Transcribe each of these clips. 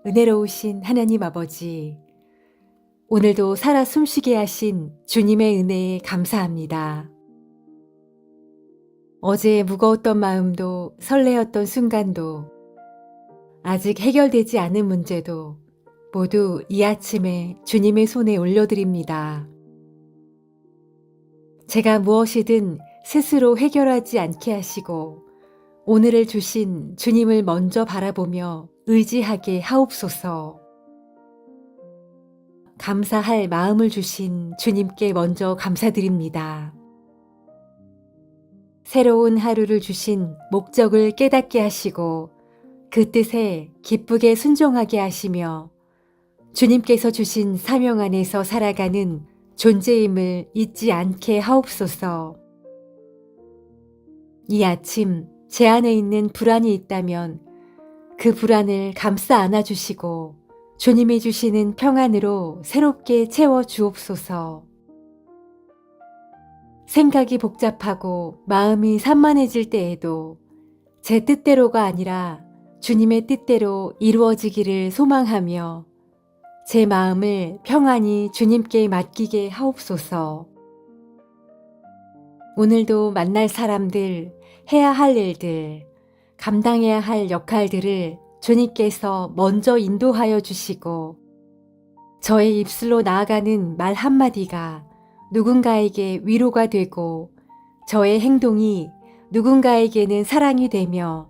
은혜로우신 하나님 아버지, 오늘도 살아 숨쉬게 하신 주님의 은혜에 감사합니다. 어제 무거웠던 마음도 설레었던 순간도 아직 해결되지 않은 문제도 모두 이 아침에 주님의 손에 올려드립니다. 제가 무엇이든 스스로 해결하지 않게 하시고 오늘을 주신 주님을 먼저 바라보며 의지하게 하옵소서. 감사할 마음을 주신 주님께 먼저 감사드립니다. 새로운 하루를 주신 목적을 깨닫게 하시고 그 뜻에 기쁘게 순종하게 하시며 주님께서 주신 사명 안에서 살아가는 존재임을 잊지 않게 하옵소서. 이 아침 제 안에 있는 불안이 있다면 그 불안을 감싸 안아주시고 주님이 주시는 평안으로 새롭게 채워 주옵소서. 생각이 복잡하고 마음이 산만해질 때에도 제 뜻대로가 아니라 주님의 뜻대로 이루어지기를 소망하며 제 마음을 평안히 주님께 맡기게 하옵소서. 오늘도 만날 사람들, 해야 할 일들, 감당해야 할 역할들을 주님께서 먼저 인도하여 주시고 저의 입술로 나아가는 말 한마디가 누군가에게 위로가 되고 저의 행동이 누군가에게는 사랑이 되며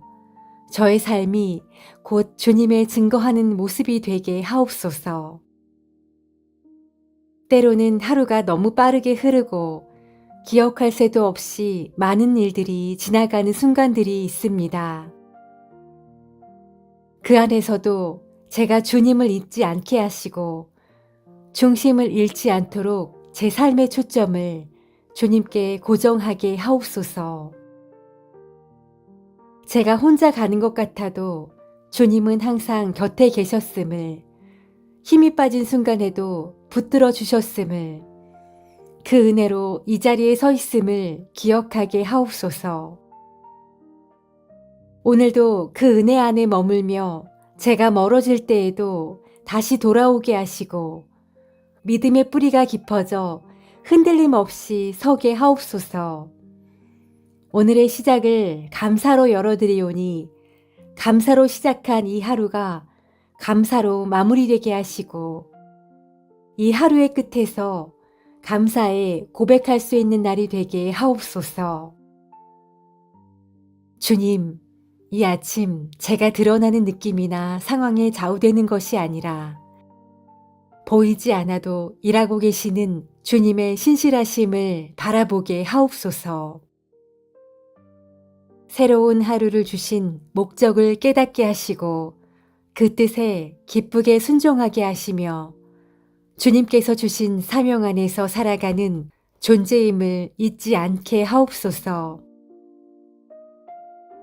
저의 삶이 곧 주님의 증거하는 모습이 되게 하옵소서. 때로는 하루가 너무 빠르게 흐르고 기억할 새도 없이 많은 일들이 지나가는 순간들이 있습니다. 그 안에서도 제가 주님을 잊지 않게 하시고 중심을 잃지 않도록 제 삶의 초점을 주님께 고정하게 하옵소서. 제가 혼자 가는 것 같아도 주님은 항상 곁에 계셨음을, 힘이 빠진 순간에도 붙들어 주셨음을, 그 은혜로 이 자리에 서 있음을 기억하게 하옵소서. 오늘도 그 은혜 안에 머물며 제가 멀어질 때에도 다시 돌아오게 하시고 믿음의 뿌리가 깊어져 흔들림 없이 서게 하옵소서. 오늘의 시작을 감사로 열어드리오니 감사로 시작한 이 하루가 감사로 마무리되게 하시고 이 하루의 끝에서 감사에 고백할 수 있는 날이 되게 하옵소서. 주님, 이 아침 제가 드러나는 느낌이나 상황에 좌우되는 것이 아니라 보이지 않아도 일하고 계시는 주님의 신실하심을 바라보게 하옵소서. 새로운 하루를 주신 목적을 깨닫게 하시고 그 뜻에 기쁘게 순종하게 하시며 주님께서 주신 사명 안에서 살아가는 존재임을 잊지 않게 하옵소서.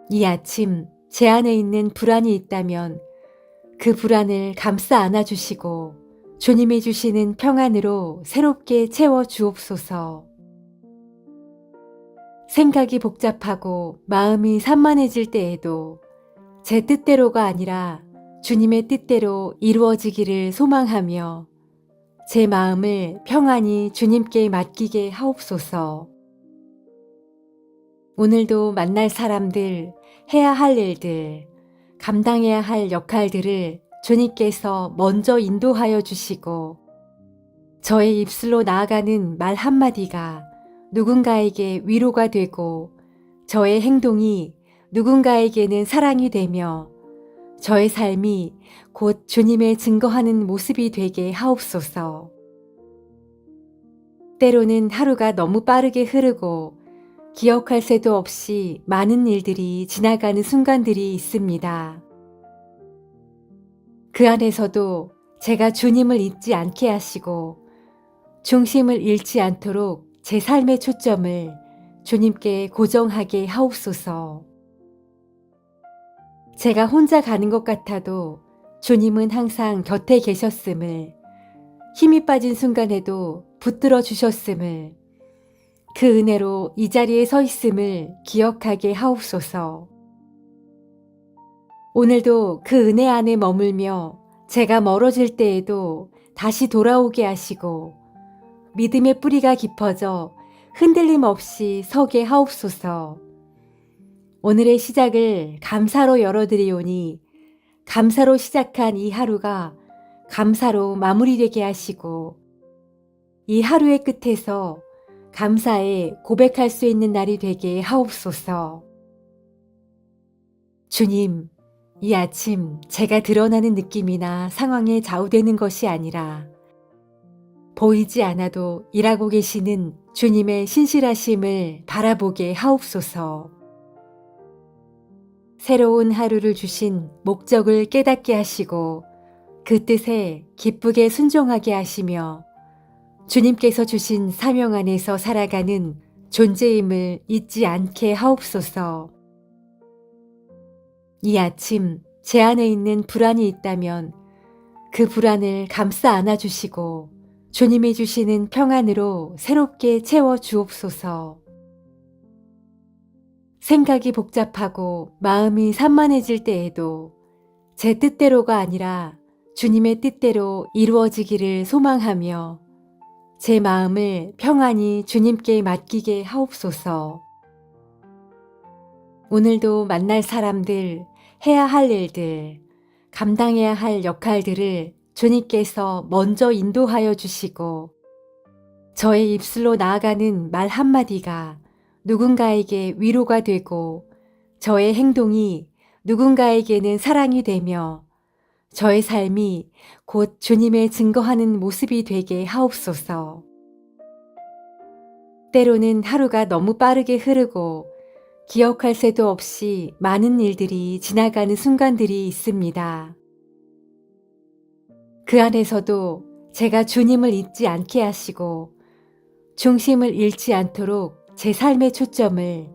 이 아침 제 안에 있는 불안이 있다면 그 불안을 감싸 안아주시고 주님이 주시는 평안으로 새롭게 채워 주옵소서. 생각이 복잡하고 마음이 산만해질 때에도 제 뜻대로가 아니라 주님의 뜻대로 이루어지기를 소망하며 제 마음을 평안히 주님께 맡기게 하옵소서. 오늘도 만날 사람들, 해야 할 일들, 감당해야 할 역할들을 주님께서 먼저 인도하여 주시고 저의 입술로 나아가는 말 한마디가 누군가에게 위로가 되고 저의 행동이 누군가에게는 사랑이 되며 저의 삶이 곧 주님의 증거하는 모습이 되게 하옵소서. 때로는 하루가 너무 빠르게 흐르고 기억할 새도 없이 많은 일들이 지나가는 순간들이 있습니다. 그 안에서도 제가 주님을 잊지 않게 하시고 중심을 잃지 않도록 제 삶의 초점을 주님께 고정하게 하옵소서. 제가 혼자 가는 것 같아도 주님은 항상 곁에 계셨음을, 힘이 빠진 순간에도 붙들어 주셨음을, 그 은혜로 이 자리에 서 있음을 기억하게 하옵소서. 오늘도 그 은혜 안에 머물며 제가 멀어질 때에도 다시 돌아오게 하시고 믿음의 뿌리가 깊어져 흔들림 없이 서게 하옵소서. 오늘의 시작을 감사로 열어드리오니 감사로 시작한 이 하루가 감사로 마무리되게 하시고 이 하루의 끝에서 감사에 고백할 수 있는 날이 되게 하옵소서. 주님, 이 아침 제가 드러나는 느낌이나 상황에 좌우되는 것이 아니라 보이지 않아도 일하고 계시는 주님의 신실하심을 바라보게 하옵소서. 새로운 하루를 주신 목적을 깨닫게 하시고 그 뜻에 기쁘게 순종하게 하시며 주님께서 주신 사명 안에서 살아가는 존재임을 잊지 않게 하옵소서. 이 아침 제 안에 있는 불안이 있다면 그 불안을 감싸 안아주시고 주님이 주시는 평안으로 새롭게 채워 주옵소서. 생각이 복잡하고 마음이 산만해질 때에도 제 뜻대로가 아니라 주님의 뜻대로 이루어지기를 소망하며 제 마음을 평안히 주님께 맡기게 하옵소서. 오늘도 만날 사람들, 해야 할 일들, 감당해야 할 역할들을 주님께서 먼저 인도하여 주시고 저의 입술로 나아가는 말 한마디가 누군가에게 위로가 되고 저의 행동이 누군가에게는 사랑이 되며 저의 삶이 곧 주님의 증거하는 모습이 되게 하옵소서. 때로는 하루가 너무 빠르게 흐르고 기억할 새도 없이 많은 일들이 지나가는 순간들이 있습니다. 그 안에서도 제가 주님을 잊지 않게 하시고 중심을 잃지 않도록 제 삶의 초점을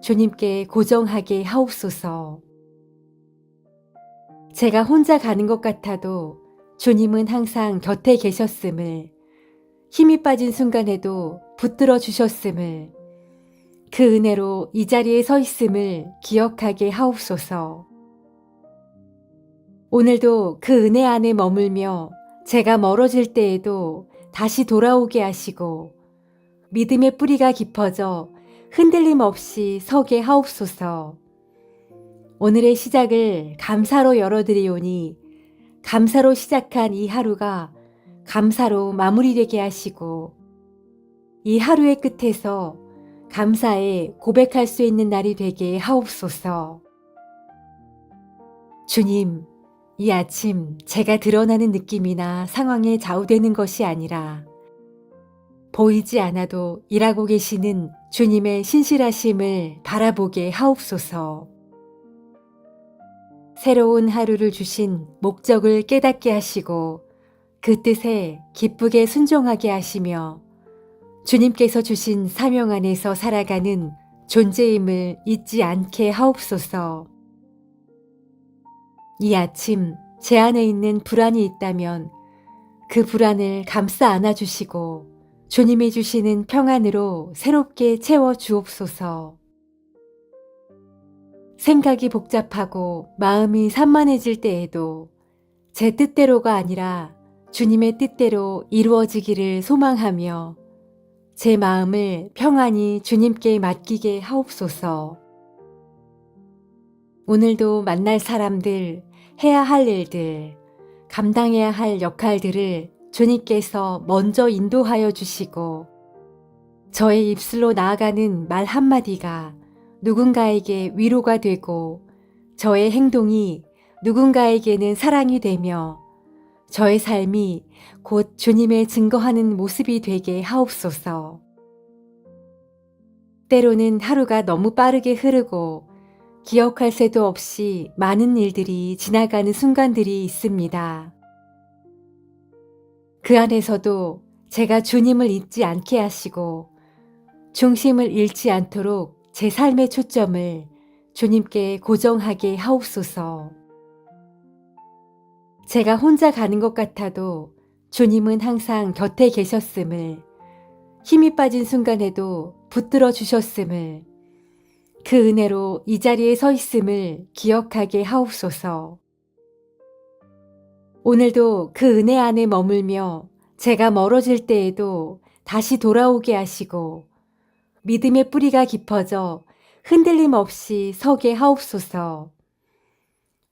주님께 고정하게 하옵소서. 제가 혼자 가는 것 같아도 주님은 항상 곁에 계셨음을, 힘이 빠진 순간에도 붙들어 주셨음을, 그 은혜로 이 자리에 서 있음을 기억하게 하옵소서. 오늘도 그 은혜 안에 머물며 제가 멀어질 때에도 다시 돌아오게 하시고 믿음의 뿌리가 깊어져 흔들림 없이 서게 하옵소서. 오늘의 시작을 감사로 열어드리오니 감사로 시작한 이 하루가 감사로 마무리되게 하시고 이 하루의 끝에서 감사에 고백할 수 있는 날이 되게 하옵소서. 주님, 이 아침 제가 드러나는 느낌이나 상황에 좌우되는 것이 아니라 보이지 않아도 일하고 계시는 주님의 신실하심을 바라보게 하옵소서. 새로운 하루를 주신 목적을 깨닫게 하시고 그 뜻에 기쁘게 순종하게 하시며 주님께서 주신 사명 안에서 살아가는 존재임을 잊지 않게 하옵소서. 이 아침 제 안에 있는 불안이 있다면 그 불안을 감싸 안아주시고 주님이 주시는 평안으로 새롭게 채워 주옵소서. 생각이 복잡하고 마음이 산만해질 때에도 제 뜻대로가 아니라 주님의 뜻대로 이루어지기를 소망하며 제 마음을 평안히 주님께 맡기게 하옵소서. 오늘도 만날 사람들, 해야 할 일들, 감당해야 할 역할들을 주님께서 먼저 인도하여 주시고 저의 입술로 나아가는 말 한마디가 누군가에게 위로가 되고 저의 행동이 누군가에게는 사랑이 되며 저의 삶이 곧 주님의 증거하는 모습이 되게 하옵소서. 때로는 하루가 너무 빠르게 흐르고 기억할 새도 없이 많은 일들이 지나가는 순간들이 있습니다. 그 안에서도 제가 주님을 잊지 않게 하시고 중심을 잃지 않도록 제 삶의 초점을 주님께 고정하게 하옵소서. 제가 혼자 가는 것 같아도 주님은 항상 곁에 계셨음을, 힘이 빠진 순간에도 붙들어 주셨음을, 그 은혜로 이 자리에 서 있음을 기억하게 하옵소서. 오늘도 그 은혜 안에 머물며 제가 멀어질 때에도 다시 돌아오게 하시고 믿음의 뿌리가 깊어져 흔들림 없이 서게 하옵소서.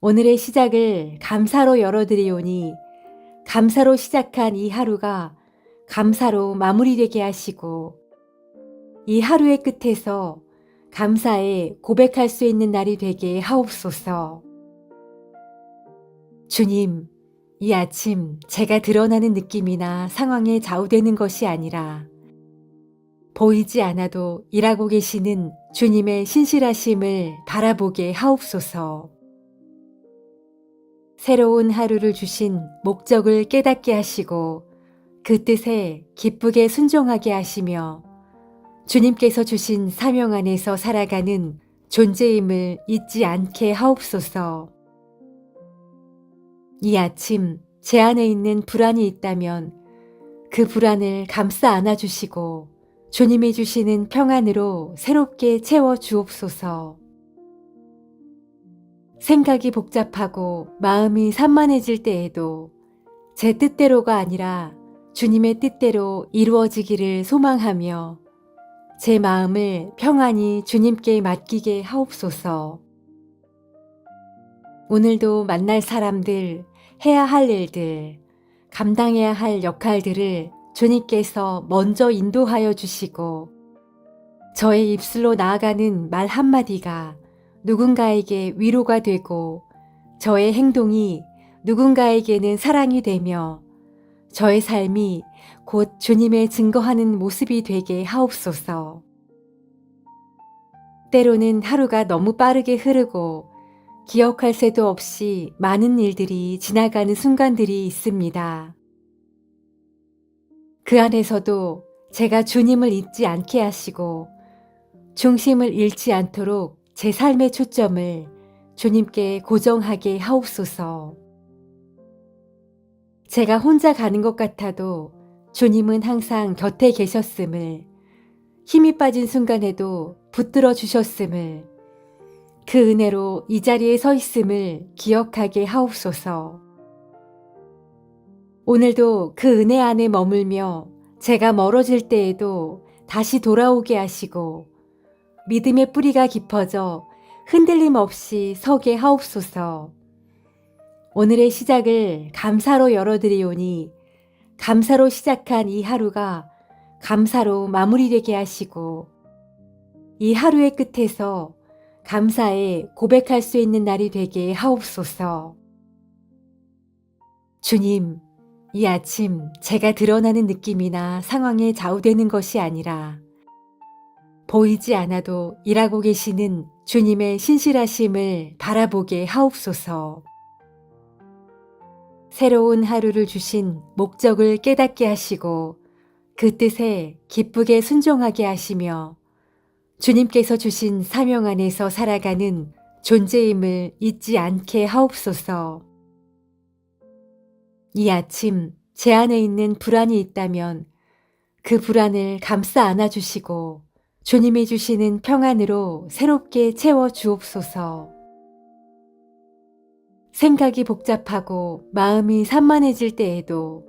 오늘의 시작을 감사로 열어드리오니 감사로 시작한 이 하루가 감사로 마무리되게 하시고 이 하루의 끝에서 감사에 고백할 수 있는 날이 되게 하옵소서. 주님, 이 아침 제가 드러나는 느낌이나 상황에 좌우되는 것이 아니라 보이지 않아도 일하고 계시는 주님의 신실하심을 바라보게 하옵소서. 새로운 하루를 주신 목적을 깨닫게 하시고 그 뜻에 기쁘게 순종하게 하시며 주님께서 주신 사명 안에서 살아가는 존재임을 잊지 않게 하옵소서. 이 아침 제 안에 있는 불안이 있다면 그 불안을 감싸 안아주시고 주님이 주시는 평안으로 새롭게 채워 주옵소서. 생각이 복잡하고 마음이 산만해질 때에도 제 뜻대로가 아니라 주님의 뜻대로 이루어지기를 소망하며 제 마음을 평안히 주님께 맡기게 하옵소서. 오늘도 만날 사람들, 해야 할 일들, 감당해야 할 역할들을 주님께서 먼저 인도하여 주시고 저의 입술로 나아가는 말 한마디가 누군가에게 위로가 되고 저의 행동이 누군가에게는 사랑이 되며 저의 삶이 곧 주님의 증거하는 모습이 되게 하옵소서. 때로는 하루가 너무 빠르게 흐르고 기억할 새도 없이 많은 일들이 지나가는 순간들이 있습니다. 그 안에서도 제가 주님을 잊지 않게 하시고 중심을 잃지 않도록 제 삶의 초점을 주님께 고정하게 하옵소서. 제가 혼자 가는 것 같아도 주님은 항상 곁에 계셨음을, 힘이 빠진 순간에도 붙들어 주셨음을, 그 은혜로 이 자리에 서 있음을 기억하게 하옵소서. 오늘도 그 은혜 안에 머물며 제가 멀어질 때에도 다시 돌아오게 하시고 믿음의 뿌리가 깊어져 흔들림 없이 서게 하옵소서. 오늘의 시작을 감사로 열어드리오니 감사로 시작한 이 하루가 감사로 마무리되게 하시고 이 하루의 끝에서 감사에 고백할 수 있는 날이 되게 하옵소서. 주님, 이 아침 제가 드러나는 느낌이나 상황에 좌우되는 것이 아니라 보이지 않아도 일하고 계시는 주님의 신실하심을 바라보게 하옵소서. 새로운 하루를 주신 목적을 깨닫게 하시고 그 뜻에 기쁘게 순종하게 하시며 주님께서 주신 사명 안에서 살아가는 존재임을 잊지 않게 하옵소서. 이 아침 제 안에 있는 불안이 있다면 그 불안을 감싸 안아주시고 주님이 주시는 평안으로 새롭게 채워 주옵소서. 생각이 복잡하고 마음이 산만해질 때에도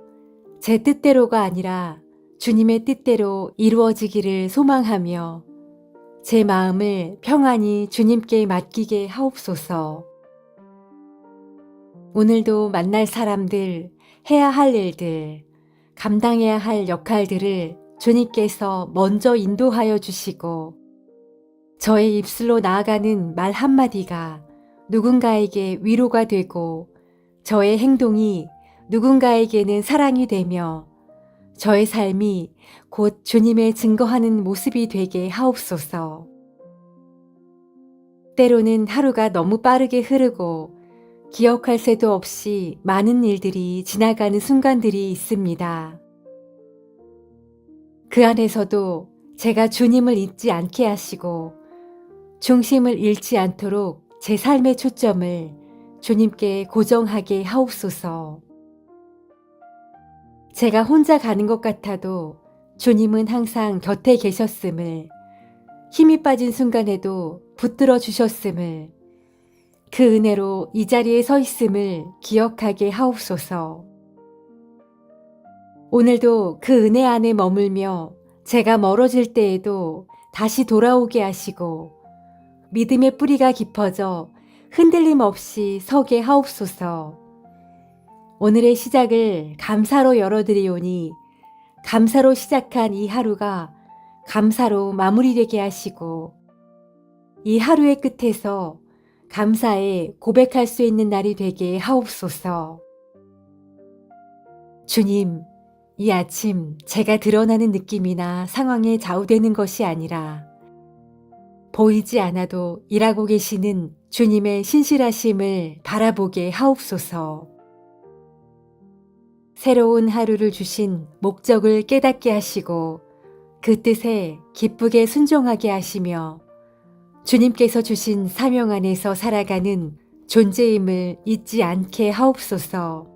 제 뜻대로가 아니라 주님의 뜻대로 이루어지기를 소망하며 제 마음을 평안히 주님께 맡기게 하옵소서. 오늘도 만날 사람들, 해야 할 일들, 감당해야 할 역할들을 주님께서 먼저 인도하여 주시고 저의 입술로 나아가는 말 한마디가 누군가에게 위로가 되고 저의 행동이 누군가에게는 사랑이 되며 저의 삶이 곧 주님의 증거하는 모습이 되게 하옵소서. 때로는 하루가 너무 빠르게 흐르고 기억할 새도 없이 많은 일들이 지나가는 순간들이 있습니다. 그 안에서도 제가 주님을 잊지 않게 하시고 중심을 잃지 않도록 제 삶의 초점을 주님께 고정하게 하옵소서. 제가 혼자 가는 것 같아도 주님은 항상 곁에 계셨음을, 힘이 빠진 순간에도 붙들어 주셨음을, 그 은혜로 이 자리에 서 있음을 기억하게 하옵소서. 오늘도 그 은혜 안에 머물며 제가 멀어질 때에도 다시 돌아오게 하시고 믿음의 뿌리가 깊어져 흔들림 없이 서게 하옵소서. 오늘의 시작을 감사로 열어드리오니 감사로 시작한 이 하루가 감사로 마무리되게 하시고 이 하루의 끝에서 감사에 고백할 수 있는 날이 되게 하옵소서. 주님, 이 아침 제가 드러나는 느낌이나 상황에 좌우되는 것이 아니라 보이지 않아도 일하고 계시는 주님의 신실하심을 바라보게 하옵소서. 새로운 하루를 주신 목적을 깨닫게 하시고 그 뜻에 기쁘게 순종하게 하시며 주님께서 주신 사명 안에서 살아가는 존재임을 잊지 않게 하옵소서.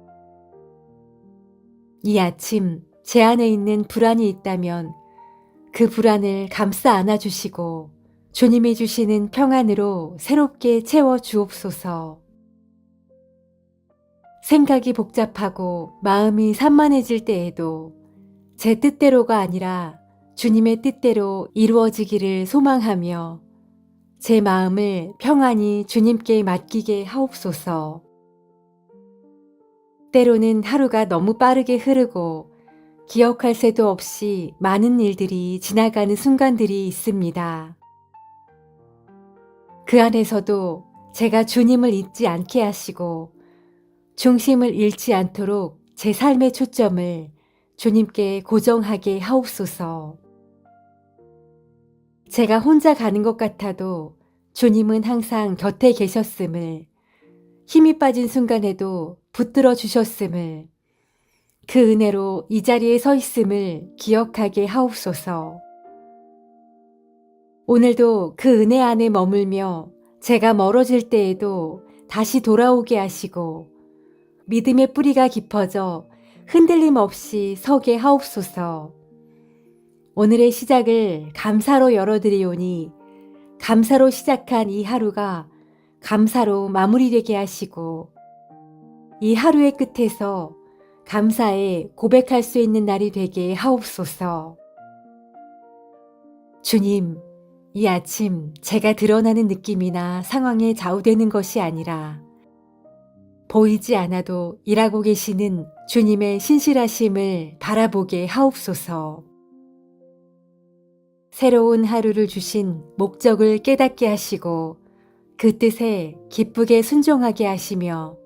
이 아침 제 안에 있는 불안이 있다면 그 불안을 감싸 안아주시고 주님이 주시는 평안으로 새롭게 채워 주옵소서. 생각이 복잡하고 마음이 산만해질 때에도 제 뜻대로가 아니라 주님의 뜻대로 이루어지기를 소망하며 제 마음을 평안히 주님께 맡기게 하옵소서. 때로는 하루가 너무 빠르게 흐르고 기억할 새도 없이 많은 일들이 지나가는 순간들이 있습니다. 그 안에서도 제가 주님을 잊지 않게 하시고 중심을 잃지 않도록 제 삶의 초점을 주님께 고정하게 하옵소서. 제가 혼자 가는 것 같아도 주님은 항상 곁에 계셨음을, 힘이 빠진 순간에도 붙들어 주셨음을, 그 은혜로 이 자리에 서 있음을 기억하게 하옵소서. 오늘도 그 은혜 안에 머물며 제가 멀어질 때에도 다시 돌아오게 하시고 믿음의 뿌리가 깊어져 흔들림 없이 서게 하옵소서. 오늘의 시작을 감사로 열어드리오니 감사로 시작한 이 하루가 감사로 마무리되게 하시고 이 하루의 끝에서 감사에 고백할 수 있는 날이 되게 하옵소서. 주님, 이 아침 제가 드러나는 느낌이나 상황에 좌우되는 것이 아니라 보이지 않아도 일하고 계시는 주님의 신실하심을 바라보게 하옵소서. 새로운 하루를 주신 목적을 깨닫게 하시고 그 뜻에 기쁘게 순종하게 하시며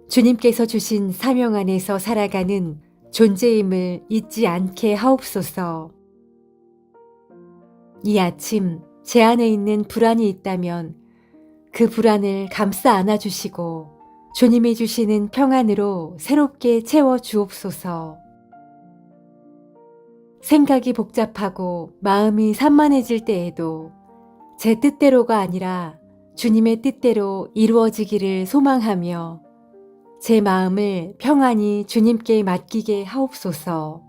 주님께서 주신 사명 안에서 살아가는 존재임을 잊지 않게 하옵소서. 이 아침 제 안에 있는 불안이 있다면 그 불안을 감싸 안아주시고 주님이 주시는 평안으로 새롭게 채워 주옵소서. 생각이 복잡하고 마음이 산만해질 때에도 제 뜻대로가 아니라 주님의 뜻대로 이루어지기를 소망하며 제 마음을 평안히 주님께 맡기게 하옵소서.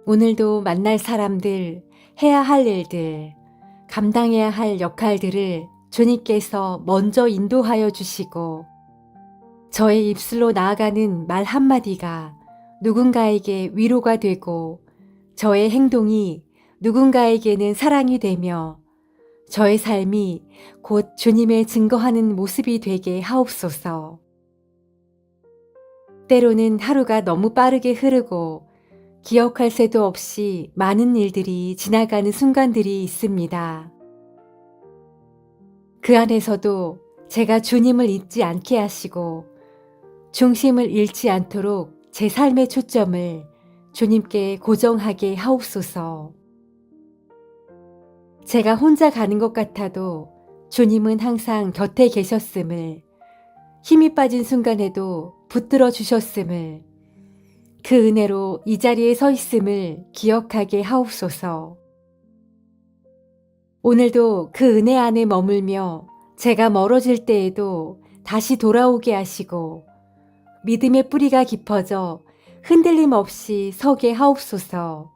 오늘도 만날 사람들, 해야 할 일들, 감당해야 할 역할들을 주님께서 먼저 인도하여 주시고 저의 입술로 나아가는 말 한마디가 누군가에게 위로가 되고 저의 행동이 누군가에게는 사랑이 되며 저의 삶이 곧 주님의 증거하는 모습이 되게 하옵소서. 때로는 하루가 너무 빠르게 흐르고 기억할 새도 없이 많은 일들이 지나가는 순간들이 있습니다. 그 안에서도 제가 주님을 잊지 않게 하시고 중심을 잃지 않도록 제 삶의 초점을 주님께 고정하게 하옵소서. 제가 혼자 가는 것 같아도 주님은 항상 곁에 계셨음을, 힘이 빠진 순간에도 붙들어 주셨음을, 그 은혜로 이 자리에 서 있음을 기억하게 하옵소서. 오늘도 그 은혜 안에 머물며 제가 멀어질 때에도 다시 돌아오게 하시고 믿음의 뿌리가 깊어져 흔들림 없이 서게 하옵소서.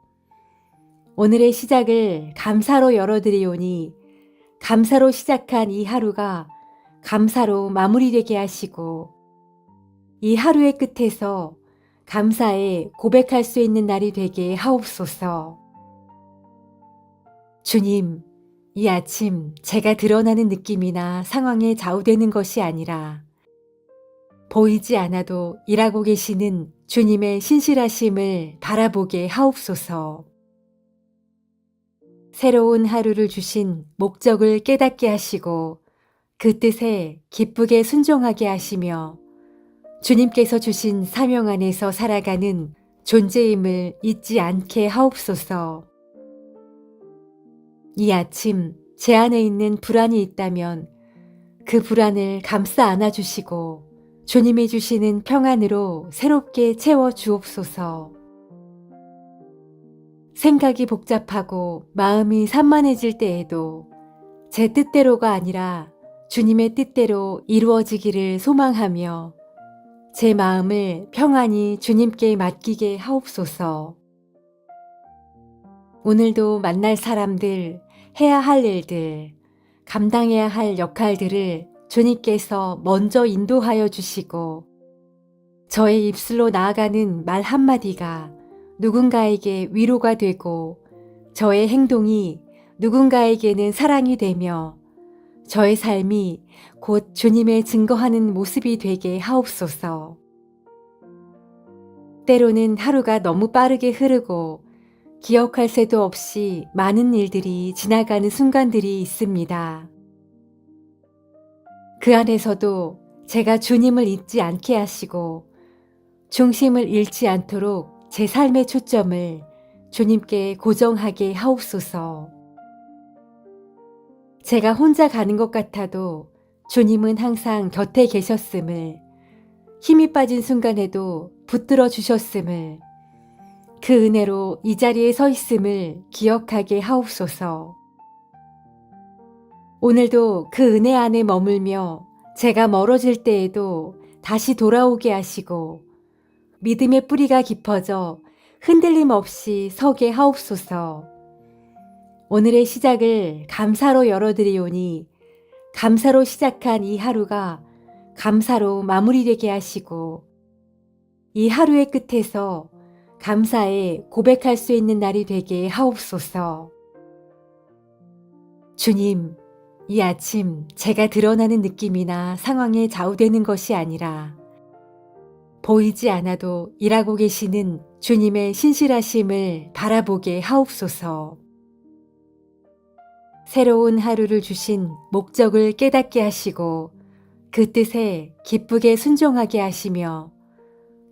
오늘의 시작을 감사로 열어드리오니 감사로 시작한 이 하루가 감사로 마무리되게 하시고 이 하루의 끝에서 감사에 고백할 수 있는 날이 되게 하옵소서. 주님, 이 아침 제가 드러나는 느낌이나 상황에 좌우되는 것이 아니라 보이지 않아도 일하고 계시는 주님의 신실하심을 바라보게 하옵소서. 새로운 하루를 주신 목적을 깨닫게 하시고 그 뜻에 기쁘게 순종하게 하시며 주님께서 주신 사명 안에서 살아가는 존재임을 잊지 않게 하옵소서. 이 아침 제 안에 있는 불안이 있다면 그 불안을 감싸 안아주시고 주님이 주시는 평안으로 새롭게 채워 주옵소서. 생각이 복잡하고 마음이 산만해질 때에도 제 뜻대로가 아니라 주님의 뜻대로 이루어지기를 소망하며 제 마음을 평안히 주님께 맡기게 하옵소서. 오늘도 만날 사람들, 해야 할 일들, 감당해야 할 역할들을 주님께서 먼저 인도하여 주시고 저의 입술로 나아가는 말 한마디가 누군가에게 위로가 되고 저의 행동이 누군가에게는 사랑이 되며 저의 삶이 곧 주님의 증거하는 모습이 되게 하옵소서. 때로는 하루가 너무 빠르게 흐르고 기억할 새도 없이 많은 일들이 지나가는 순간들이 있습니다. 그 안에서도 제가 주님을 잊지 않게 하시고 중심을 잃지 않도록 제 삶의 초점을 주님께 고정하게 하옵소서. 제가 혼자 가는 것 같아도 주님은 항상 곁에 계셨음을, 힘이 빠진 순간에도 붙들어 주셨음을, 그 은혜로 이 자리에 서 있음을 기억하게 하옵소서. 오늘도 그 은혜 안에 머물며 제가 멀어질 때에도 다시 돌아오게 하시고 믿음의 뿌리가 깊어져 흔들림 없이 서게 하옵소서. 오늘의 시작을 감사로 열어드리오니 감사로 시작한 이 하루가 감사로 마무리되게 하시고 이 하루의 끝에서 감사에 고백할 수 있는 날이 되게 하옵소서. 주님, 이 아침 제가 드러나는 느낌이나 상황에 좌우되는 것이 아니라 보이지 않아도 일하고 계시는 주님의 신실하심을 바라보게 하옵소서. 새로운 하루를 주신 목적을 깨닫게 하시고 그 뜻에 기쁘게 순종하게 하시며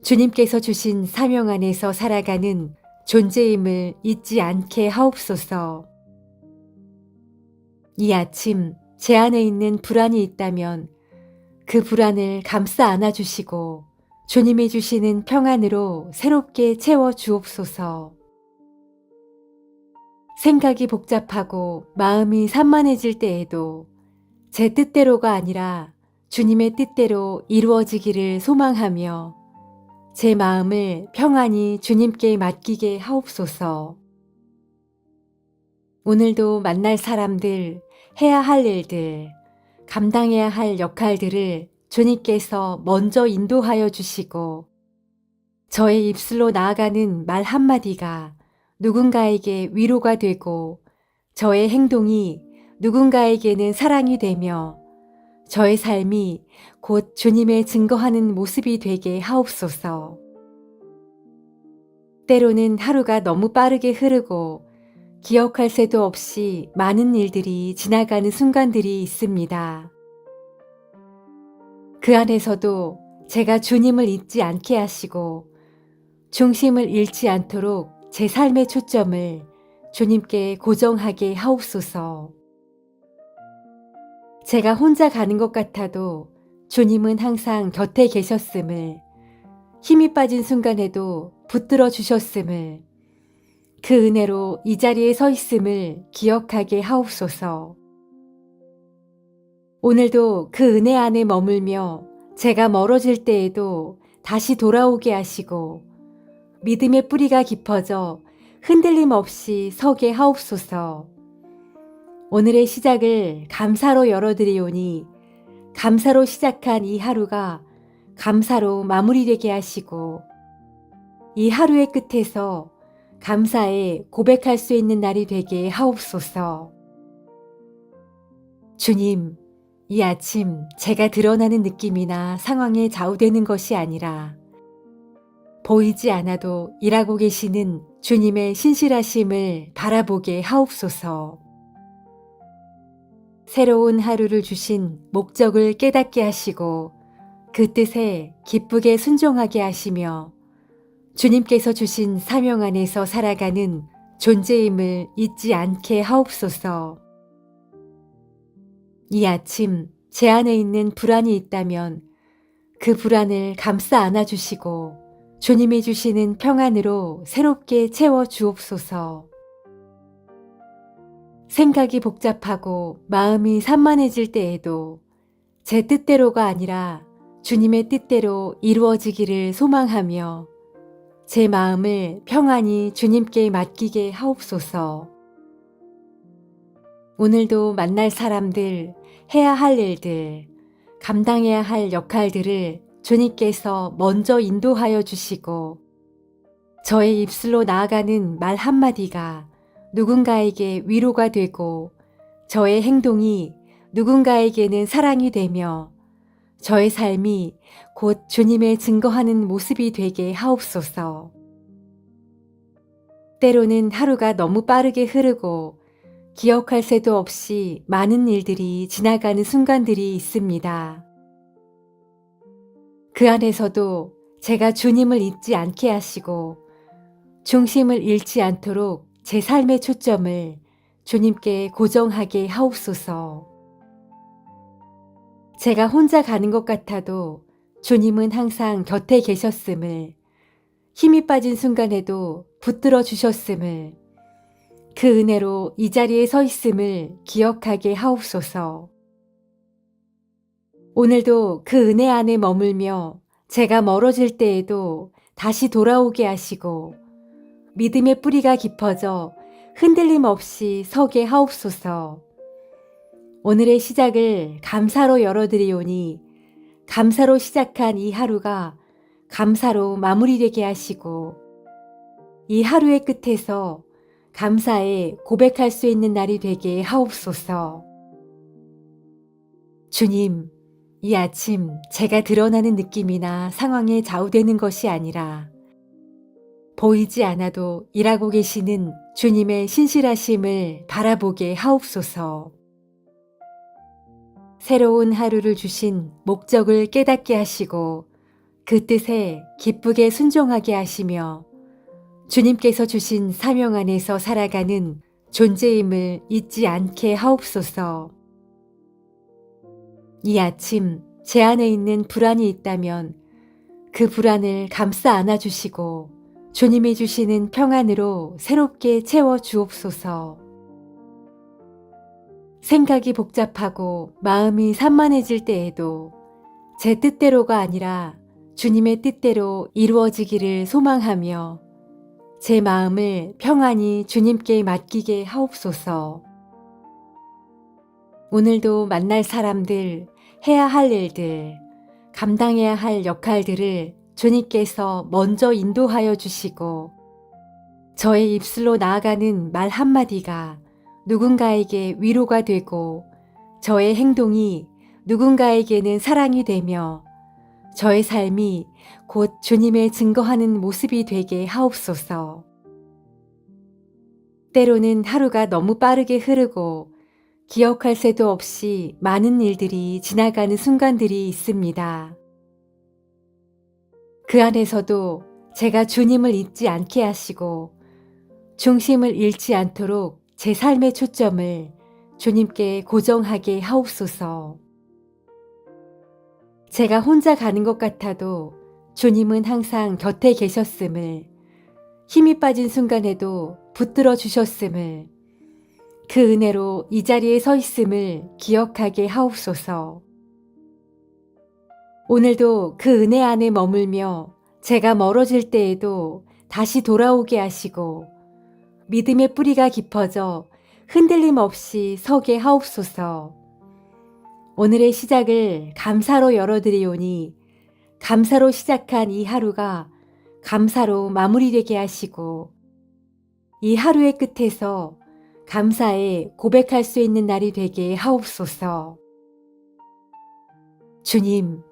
주님께서 주신 사명 안에서 살아가는 존재임을 잊지 않게 하옵소서. 이 아침 제 안에 있는 불안이 있다면 그 불안을 감싸 안아주시고 주님이 주시는 평안으로 새롭게 채워 주옵소서. 생각이 복잡하고 마음이 산만해질 때에도 제 뜻대로가 아니라 주님의 뜻대로 이루어지기를 소망하며 제 마음을 평안히 주님께 맡기게 하옵소서. 오늘도 만날 사람들, 해야 할 일들, 감당해야 할 역할들을 주님께서 먼저 인도하여 주시고 저의 입술로 나아가는 말 한마디가 누군가에게 위로가 되고 저의 행동이 누군가에게는 사랑이 되며 저의 삶이 곧 주님의 증거하는 모습이 되게 하옵소서. 때로는 하루가 너무 빠르게 흐르고 기억할 새도 없이 많은 일들이 지나가는 순간들이 있습니다. 그 안에서도 제가 주님을 잊지 않게 하시고 중심을 잃지 않도록 제 삶의 초점을 주님께 고정하게 하옵소서. 제가 혼자 가는 것 같아도 주님은 항상 곁에 계셨음을, 힘이 빠진 순간에도 붙들어 주셨음을, 그 은혜로 이 자리에 서 있음을 기억하게 하옵소서. 오늘도 그 은혜 안에 머물며 제가 멀어질 때에도 다시 돌아오게 하시고 믿음의 뿌리가 깊어져 흔들림 없이 서게 하옵소서. 오늘의 시작을 감사로 열어드리오니 감사로 시작한 이 하루가 감사로 마무리되게 하시고 이 하루의 끝에서 감사에 고백할 수 있는 날이 되게 하옵소서. 주님, 이 아침 제가 드러나는 느낌이나 상황에 좌우되는 것이 아니라 보이지 않아도 일하고 계시는 주님의 신실하심을 바라보게 하옵소서. 새로운 하루를 주신 목적을 깨닫게 하시고 그 뜻에 기쁘게 순종하게 하시며 주님께서 주신 사명 안에서 살아가는 존재임을 잊지 않게 하옵소서. 이 아침 제 안에 있는 불안이 있다면 그 불안을 감싸 안아주시고 주님이 주시는 평안으로 새롭게 채워 주옵소서. 생각이 복잡하고 마음이 산만해질 때에도 제 뜻대로가 아니라 주님의 뜻대로 이루어지기를 소망하며 제 마음을 평안히 주님께 맡기게 하옵소서. 오늘도 만날 사람들, 해야 할 일들, 감당해야 할 역할들을 주님께서 먼저 인도하여 주시고 저의 입술로 나아가는 말 한마디가 누군가에게 위로가 되고 저의 행동이 누군가에게는 사랑이 되며 저의 삶이 곧 주님의 증거하는 모습이 되게 하옵소서. 때로는 하루가 너무 빠르게 흐르고 기억할 새도 없이 많은 일들이 지나가는 순간들이 있습니다. 그 안에서도 제가 주님을 잊지 않게 하시고 중심을 잃지 않도록 제 삶의 초점을 주님께 고정하게 하옵소서. 제가 혼자 가는 것 같아도 주님은 항상 곁에 계셨음을, 힘이 빠진 순간에도 붙들어 주셨음을, 그 은혜로 이 자리에 서 있음을 기억하게 하옵소서. 오늘도 그 은혜 안에 머물며 제가 멀어질 때에도 다시 돌아오게 하시고 믿음의 뿌리가 깊어져 흔들림 없이 서게 하옵소서. 오늘의 시작을 감사로 열어드리오니 감사로 시작한 이 하루가 감사로 마무리되게 하시고 이 하루의 끝에서 감사에 고백할 수 있는 날이 되게 하옵소서. 주님, 이 아침 제가 드러나는 느낌이나 상황에 좌우되는 것이 아니라 보이지 않아도 일하고 계시는 주님의 신실하심을 바라보게 하옵소서. 새로운 하루를 주신 목적을 깨닫게 하시고 그 뜻에 기쁘게 순종하게 하시며 주님께서 주신 사명 안에서 살아가는 존재임을 잊지 않게 하옵소서. 이 아침 제 안에 있는 불안이 있다면 그 불안을 감싸 안아주시고 주님이 주시는 평안으로 새롭게 채워 주옵소서. 생각이 복잡하고 마음이 산만해질 때에도 제 뜻대로가 아니라 주님의 뜻대로 이루어지기를 소망하며 제 마음을 평안히 주님께 맡기게 하옵소서. 오늘도 만날 사람들, 해야 할 일들, 감당해야 할 역할들을 주님께서 먼저 인도하여 주시고 저의 입술로 나아가는 말 한마디가 누군가에게 위로가 되고 저의 행동이 누군가에게는 사랑이 되며 저의 삶이 곧 주님의 증거하는 모습이 되게 하옵소서. 때로는 하루가 너무 빠르게 흐르고 기억할 새도 없이 많은 일들이 지나가는 순간들이 있습니다. 그 안에서도 제가 주님을 잊지 않게 하시고 중심을 잃지 않도록 제 삶의 초점을 주님께 고정하게 하옵소서. 제가 혼자 가는 것 같아도 주님은 항상 곁에 계셨음을, 힘이 빠진 순간에도 붙들어 주셨음을, 그 은혜로 이 자리에 서 있음을 기억하게 하옵소서. 오늘도 그 은혜 안에 머물며 제가 멀어질 때에도 다시 돌아오게 하시고 믿음의 뿌리가 깊어져 흔들림 없이 서게 하옵소서. 오늘의 시작을 감사로 열어드리오니 감사로 시작한 이 하루가 감사로 마무리되게 하시고 이 하루의 끝에서 감사에 고백할 수 있는 날이 되게 하옵소서. 주님,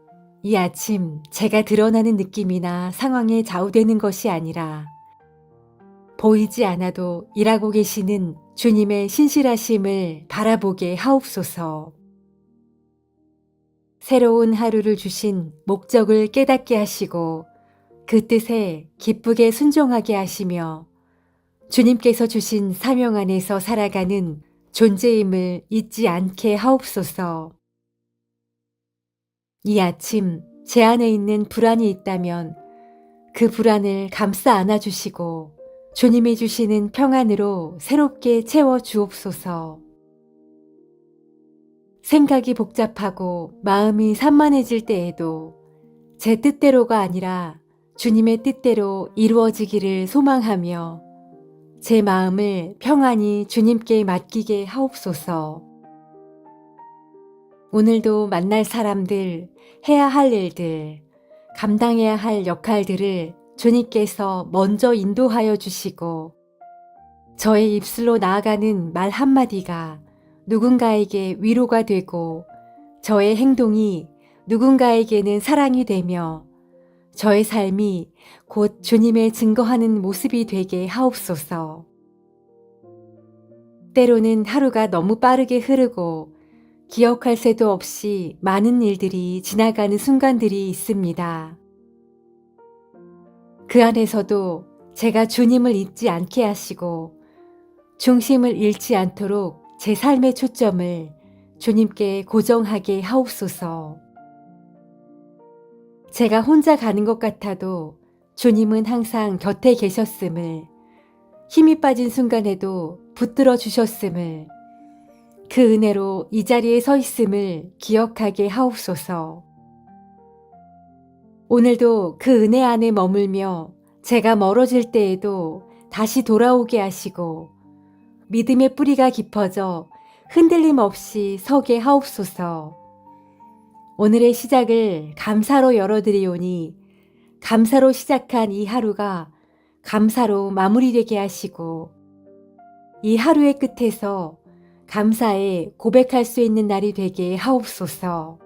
이 아침 제가 드러나는 느낌이나 상황에 좌우되는 것이 아니라 보이지 않아도 일하고 계시는 주님의 신실하심을 바라보게 하옵소서. 새로운 하루를 주신 목적을 깨닫게 하시고 그 뜻에 기쁘게 순종하게 하시며 주님께서 주신 사명 안에서 살아가는 존재임을 잊지 않게 하옵소서. 이 아침 제 안에 있는 불안이 있다면 그 불안을 감싸 안아주시고 주님이 주시는 평안으로 새롭게 채워 주옵소서. 생각이 복잡하고 마음이 산만해질 때에도 제 뜻대로가 아니라 주님의 뜻대로 이루어지기를 소망하며 제 마음을 평안히 주님께 맡기게 하옵소서. 오늘도 만날 사람들, 해야 할 일들, 감당해야 할 역할들을 주님께서 먼저 인도하여 주시고 저의 입술로 나아가는 말 한마디가 누군가에게 위로가 되고 저의 행동이 누군가에게는 사랑이 되며 저의 삶이 곧 주님의 증거하는 모습이 되게 하옵소서. 때로는 하루가 너무 빠르게 흐르고 기억할 새도 없이 많은 일들이 지나가는 순간들이 있습니다. 그 안에서도 제가 주님을 잊지 않게 하시고 중심을 잃지 않도록 제 삶의 초점을 주님께 고정하게 하옵소서. 제가 혼자 가는 것 같아도 주님은 항상 곁에 계셨음을, 힘이 빠진 순간에도 붙들어 주셨음을, 그 은혜로 이 자리에 서 있음을 기억하게 하옵소서. 오늘도 그 은혜 안에 머물며 제가 멀어질 때에도 다시 돌아오게 하시고 믿음의 뿌리가 깊어져 흔들림 없이 서게 하옵소서. 오늘의 시작을 감사로 열어드리오니 감사로 시작한 이 하루가 감사로 마무리되게 하시고 이 하루의 끝에서 감사에 고백할 수 있는 날이 되게 하옵소서.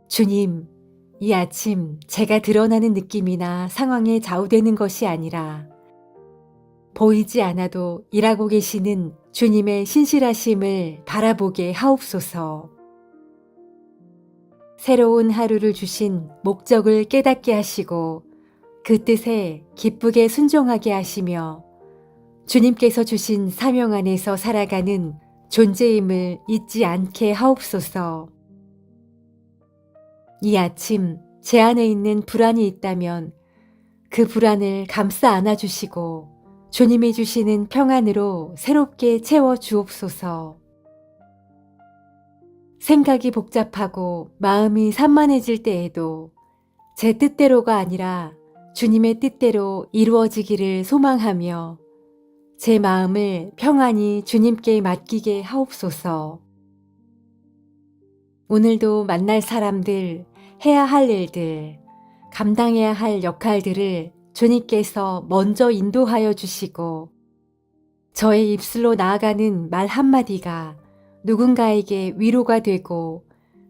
주님, 이 아침 제가 드러나는 느낌이나 상황에 좌우되는 것이 아니라 보이지 않아도 일하고 계시는 주님의 신실하심을 바라보게 하옵소서. 새로운 하루를 주신 목적을 깨닫게 하시고 그 뜻에 기쁘게 순종하게 하시며 주님께서 주신 사명 안에서 살아가는 존재임을 잊지 않게 하옵소서. 이 아침 제 안에 있는 불안이 있다면 그 불안을 감싸 안아주시고 주님이 주시는 평안으로 새롭게 채워 주옵소서. 생각이 복잡하고 마음이 산만해질 때에도 제 뜻대로가 아니라 주님의 뜻대로 이루어지기를 소망하며 제 마음을 평안히 주님께 맡기게 하옵소서. 오늘도 만날 사람들, 해야 할 일들, 감당해야 할 역할들을 주님께서 먼저 인도하여 주시고 저의 입술로 나아가는 말 한마디가 누군가에게 위로가 되고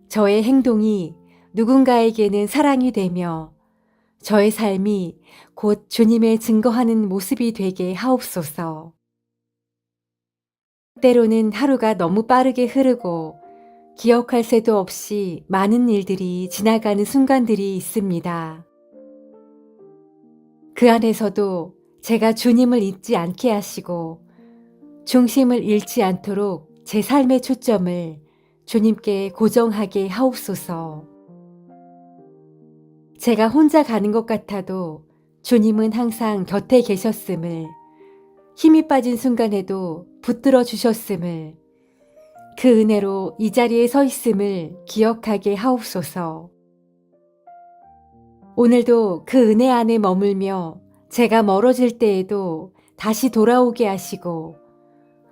저의 행동이 누군가에게는 사랑이 되며 저의 삶이 곧 주님의 증거하는 모습이 되게 하옵소서. 때로는 하루가 너무 빠르게 흐르고 기억할 새도 없이 많은 일들이 지나가는 순간들이 있습니다. 그 안에서도 제가 주님을 잊지 않게 하시고 중심을 잃지 않도록 제 삶의 초점을 주님께 고정하게 하옵소서. 제가 혼자 가는 것 같아도 주님은 항상 곁에 계셨음을, 힘이 빠진 순간에도 붙들어 주셨음을, 그 은혜로 이 자리에 서 있음을 기억하게 하옵소서. 오늘도 그 은혜 안에 머물며 제가 멀어질 때에도 다시 돌아오게 하시고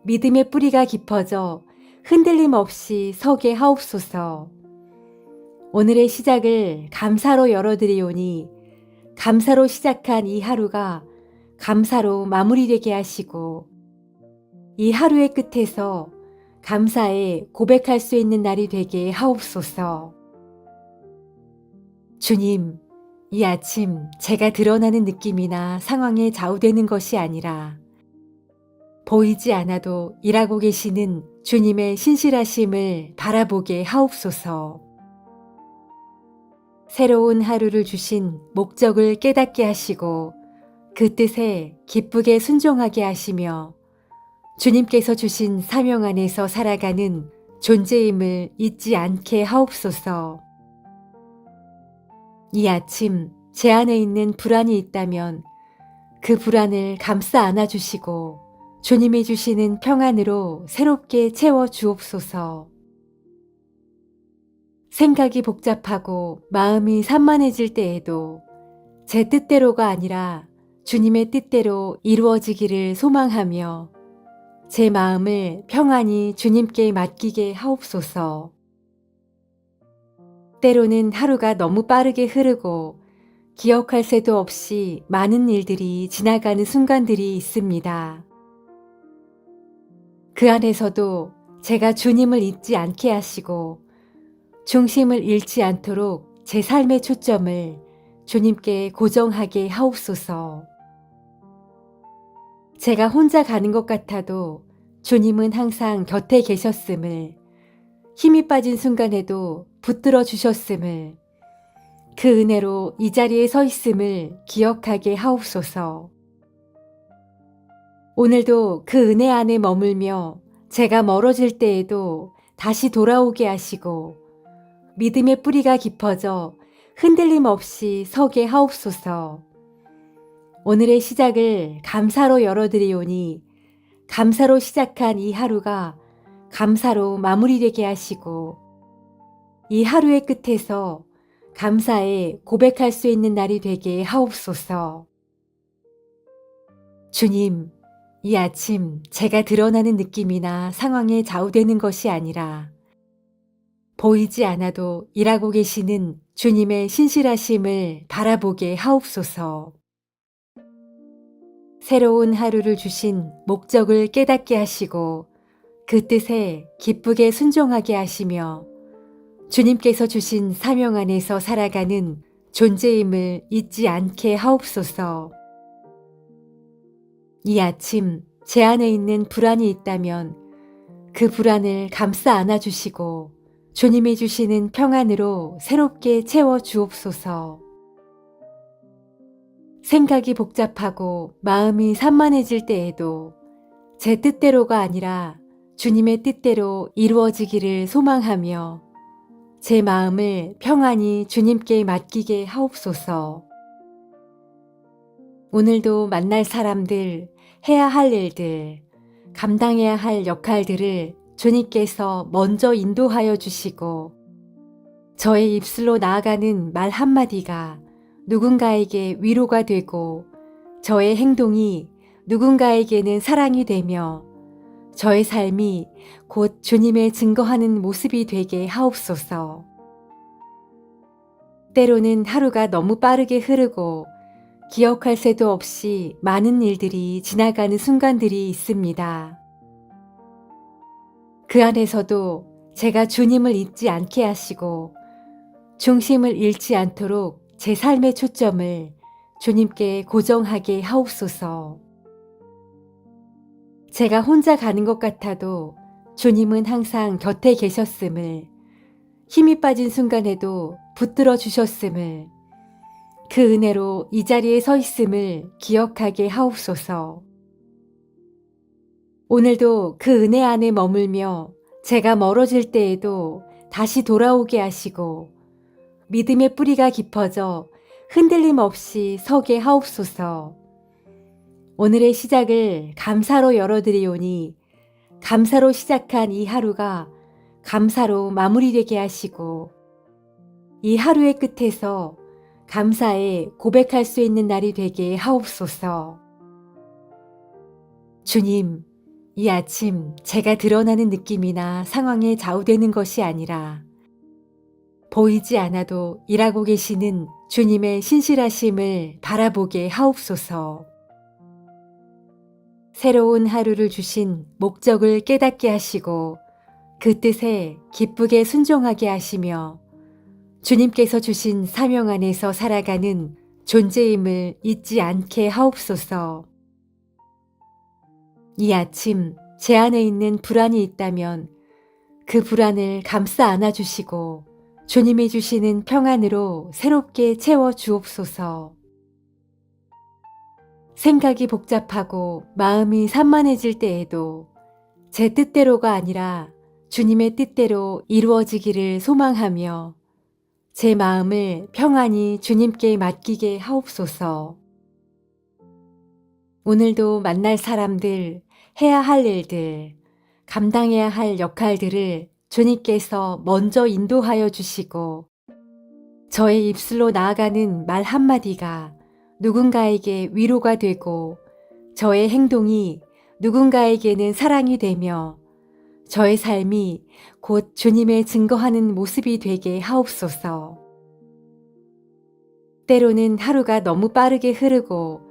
믿음의 뿌리가 깊어져 흔들림 없이 서게 하옵소서. 오늘의 시작을 감사로 열어드리오니 감사로 시작한 이 하루가 감사로 마무리되게 하시고 이 하루의 끝에서 감사에 고백할 수 있는 날이 되게 하옵소서. 주님, 이 아침 제가 드러나는 느낌이나 상황에 좌우되는 것이 아니라 보이지 않아도 일하고 계시는 주님의 신실하심을 바라보게 하옵소서. 새로운 하루를 주신 목적을 깨닫게 하시고 그 뜻에 기쁘게 순종하게 하시며 주님께서 주신 사명 안에서 살아가는 존재임을 잊지 않게 하옵소서. 이 아침 제 안에 있는 불안이 있다면 그 불안을 감싸 안아주시고 주님이 주시는 평안으로 새롭게 채워 주옵소서. 생각이 복잡하고 마음이 산만해질 때에도 제 뜻대로가 아니라 주님의 뜻대로 이루어지기를 소망하며 제 마음을 평안히 주님께 맡기게 하옵소서. 때로는 하루가 너무 빠르게 흐르고 기억할 새도 없이 많은 일들이 지나가는 순간들이 있습니다. 그 안에서도 제가 주님을 잊지 않게 하시고 중심을 잃지 않도록 제 삶의 초점을 주님께 고정하게 하옵소서. 제가 혼자 가는 것 같아도 주님은 항상 곁에 계셨음을, 힘이 빠진 순간에도 붙들어 주셨음을, 그 은혜로 이 자리에 서 있음을 기억하게 하옵소서. 오늘도 그 은혜 안에 머물며 제가 멀어질 때에도 다시 돌아오게 하시고 믿음의 뿌리가 깊어져 흔들림 없이 서게 하옵소서. 오늘의 시작을 감사로 열어드리오니 감사로 시작한 이 하루가 감사로 마무리되게 하시고 이 하루의 끝에서 감사에 고백할 수 있는 날이 되게 하옵소서. 주님, 이 아침 제가 드러나는 느낌이나 상황에 좌우되는 것이 아니라 보이지 않아도 일하고 계시는 주님의 신실하심을 바라보게 하옵소서. 새로운 하루를 주신 목적을 깨닫게 하시고 그 뜻에 기쁘게 순종하게 하시며 주님께서 주신 사명 안에서 살아가는 존재임을 잊지 않게 하옵소서. 이 아침 제 안에 있는 불안이 있다면 그 불안을 감싸 안아주시고 주님이 주시는 평안으로 새롭게 채워 주옵소서. 생각이 복잡하고 마음이 산만해질 때에도 제 뜻대로가 아니라 주님의 뜻대로 이루어지기를 소망하며 제 마음을 평안히 주님께 맡기게 하옵소서. 오늘도 만날 사람들, 해야 할 일들, 감당해야 할 역할들을 주님께서 먼저 인도하여 주시고 저의 입술로 나아가는 말 한마디가 누군가에게 위로가 되고 저의 행동이 누군가에게는 사랑이 되며 저의 삶이 곧 주님의 증거하는 모습이 되게 하옵소서. 때로는 하루가 너무 빠르게 흐르고 기억할 새도 없이 많은 일들이 지나가는 순간들이 있습니다. 그 안에서도 제가 주님을 잊지 않게 하시고 중심을 잃지 않도록 제 삶의 초점을 주님께 고정하게 하옵소서. 제가 혼자 가는 것 같아도 주님은 항상 곁에 계셨음을, 힘이 빠진 순간에도 붙들어 주셨음을, 그 은혜로 이 자리에 서 있음을 기억하게 하옵소서. 오늘도 그 은혜 안에 머물며 제가 멀어질 때에도 다시 돌아오게 하시고 믿음의 뿌리가 깊어져 흔들림 없이 서게 하옵소서. 오늘의 시작을 감사로 열어드리오니 감사로 시작한 이 하루가 감사로 마무리되게 하시고 이 하루의 끝에서 감사에 고백할 수 있는 날이 되게 하옵소서. 주님, 이 아침 제가 드러나는 느낌이나 상황에 좌우되는 것이 아니라 보이지 않아도 일하고 계시는 주님의 신실하심을 바라보게 하옵소서. 새로운 하루를 주신 목적을 깨닫게 하시고 그 뜻에 기쁘게 순종하게 하시며 주님께서 주신 사명 안에서 살아가는 존재임을 잊지 않게 하옵소서. 이 아침 제 안에 있는 불안이 있다면 그 불안을 감싸 안아주시고 주님이 주시는 평안으로 새롭게 채워 주옵소서. 생각이 복잡하고 마음이 산만해질 때에도 제 뜻대로가 아니라 주님의 뜻대로 이루어지기를 소망하며 제 마음을 평안히 주님께 맡기게 하옵소서. 오늘도 만날 사람들, 해야 할 일들, 감당해야 할 역할들을 주님께서 먼저 인도하여 주시고 저의 입술로 나아가는 말 한마디가 누군가에게 위로가 되고 저의 행동이 누군가에게는 사랑이 되며 저의 삶이 곧 주님의 증거하는 모습이 되게 하옵소서. 때로는 하루가 너무 빠르게 흐르고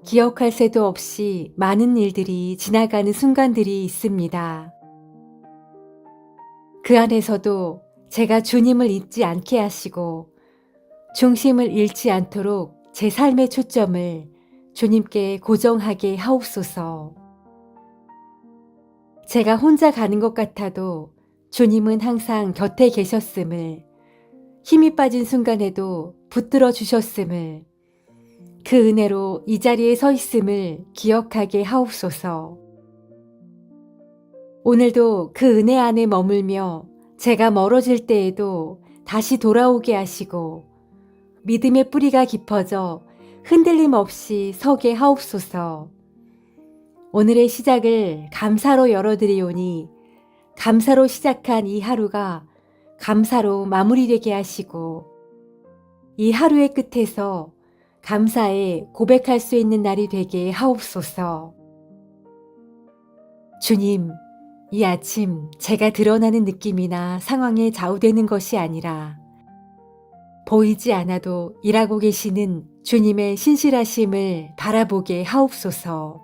기억할 새도 없이 많은 일들이 지나가는 순간들이 있습니다. 그 안에서도 제가 주님을 잊지 않게 하시고 중심을 잃지 않도록 제 삶의 초점을 주님께 고정하게 하옵소서. 제가 혼자 가는 것 같아도 주님은 항상 곁에 계셨음을, 힘이 빠진 순간에도 붙들어 주셨음을, 그 은혜로 이 자리에 서 있음을 기억하게 하옵소서. 오늘도 그 은혜 안에 머물며 제가 멀어질 때에도 다시 돌아오게 하시고 믿음의 뿌리가 깊어져 흔들림 없이 서게 하옵소서. 오늘의 시작을 감사로 열어드리오니 감사로 시작한 이 하루가 감사로 마무리되게 하시고 이 하루의 끝에서 감사에 고백할 수 있는 날이 되게 하옵소서. 주님, 이 아침 제가 드러나는 느낌이나 상황에 좌우되는 것이 아니라 보이지 않아도 일하고 계시는 주님의 신실하심을 바라보게 하옵소서.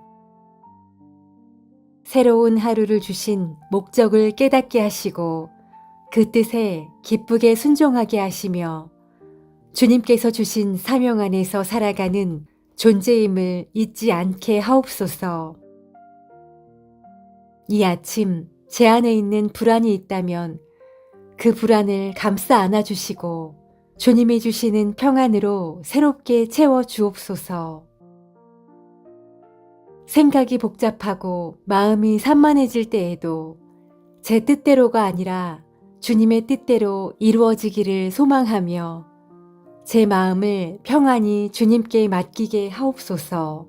새로운 하루를 주신 목적을 깨닫게 하시고 그 뜻에 기쁘게 순종하게 하시며 주님께서 주신 사명 안에서 살아가는 존재임을 잊지 않게 하옵소서. 이 아침 제 안에 있는 불안이 있다면 그 불안을 감싸 안아주시고 주님이 주시는 평안으로 새롭게 채워 주옵소서. 생각이 복잡하고 마음이 산만해질 때에도 제 뜻대로가 아니라 주님의 뜻대로 이루어지기를 소망하며 제 마음을 평안히 주님께 맡기게 하옵소서.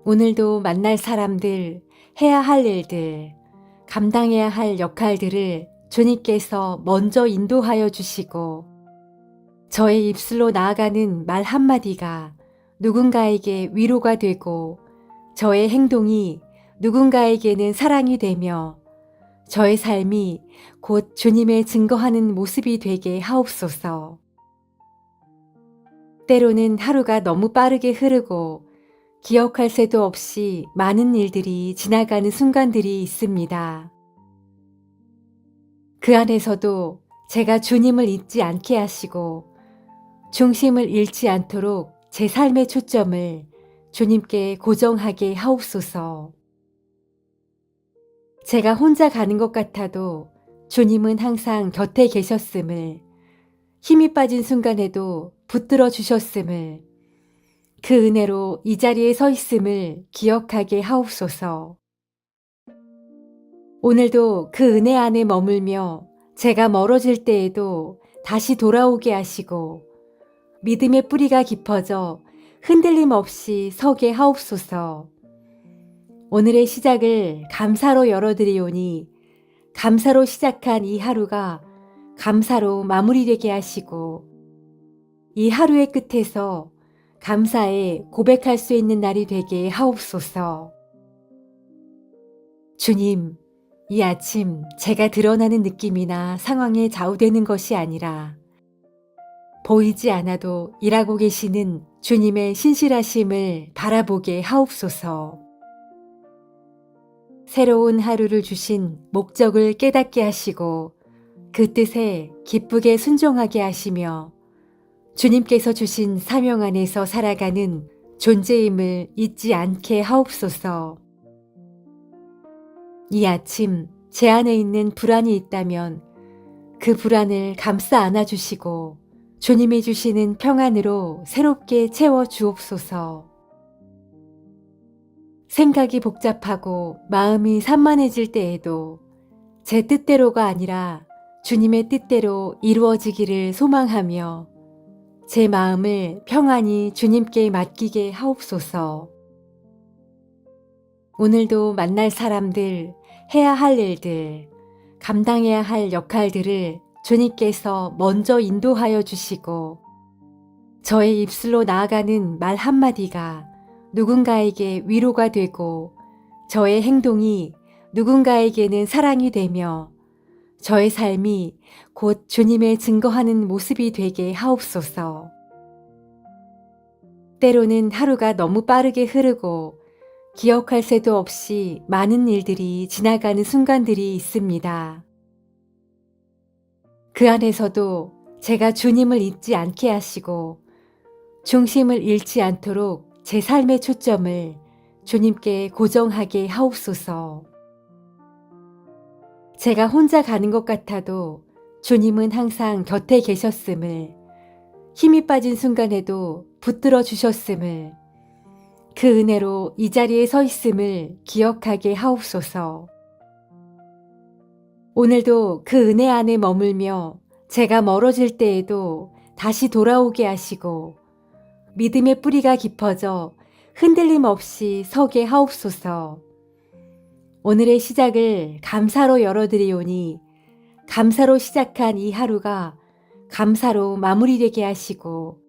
오늘도 만날 사람들, 해야 할 일들, 감당해야 할 역할들을 주님께서 먼저 인도하여 주시고 저의 입술로 나아가는 말 한마디가 누군가에게 위로가 되고 저의 행동이 누군가에게는 사랑이 되며 저의 삶이 곧 주님의 증거하는 모습이 되게 하옵소서. 때로는 하루가 너무 빠르게 흐르고 기억할 새도 없이 많은 일들이 지나가는 순간들이 있습니다. 그 안에서도 제가 주님을 잊지 않게 하시고 중심을 잃지 않도록 제 삶의 초점을 주님께 고정하게 하옵소서. 제가 혼자 가는 것 같아도 주님은 항상 곁에 계셨음을, 힘이 빠진 순간에도 붙들어 주셨음을, 그 은혜로 이 자리에 서 있음을 기억하게 하옵소서. 오늘도 그 은혜 안에 머물며 제가 멀어질 때에도 다시 돌아오게 하시고 믿음의 뿌리가 깊어져 흔들림 없이 서게 하옵소서. 오늘의 시작을 감사로 열어드리오니 감사로 시작한 이 하루가 감사로 마무리되게 하시고 이 하루의 끝에서 감사에 고백할 수 있는 날이 되게 하옵소서. 주님, 이 아침 제가 드러나는 느낌이나 상황에 좌우되는 것이 아니라 보이지 않아도 일하고 계시는 주님의 신실하심을 바라보게 하옵소서. 새로운 하루를 주신 목적을 깨닫게 하시고 그 뜻에 기쁘게 순종하게 하시며 주님께서 주신 사명 안에서 살아가는 존재임을 잊지 않게 하옵소서. 이 아침 제 안에 있는 불안이 있다면 그 불안을 감싸 안아주시고 주님이 주시는 평안으로 새롭게 채워 주옵소서. 생각이 복잡하고 마음이 산만해질 때에도 제 뜻대로가 아니라 주님의 뜻대로 이루어지기를 소망하며 제 마음을 평안히 주님께 맡기게 하옵소서. 오늘도 만날 사람들, 해야 할 일들, 감당해야 할 역할들을 주님께서 먼저 인도하여 주시고 저의 입술로 나아가는 말 한마디가 누군가에게 위로가 되고 저의 행동이 누군가에게는 사랑이 되며 저의 삶이 곧 주님의 증거하는 모습이 되게 하옵소서. 때로는 하루가 너무 빠르게 흐르고 기억할 새도 없이 많은 일들이 지나가는 순간들이 있습니다. 그 안에서도 제가 주님을 잊지 않게 하시고 중심을 잃지 않도록 제 삶의 초점을 주님께 고정하게 하옵소서. 제가 혼자 가는 것 같아도 주님은 항상 곁에 계셨음을, 힘이 빠진 순간에도 붙들어 주셨음을, 그 은혜로 이 자리에 서 있음을 기억하게 하옵소서. 오늘도 그 은혜 안에 머물며 제가 멀어질 때에도 다시 돌아오게 하시고 믿음의 뿌리가 깊어져 흔들림 없이 서게 하옵소서. 오늘의 시작을 감사로 열어드리오니 감사로 시작한 이 하루가 감사로 마무리되게 하시고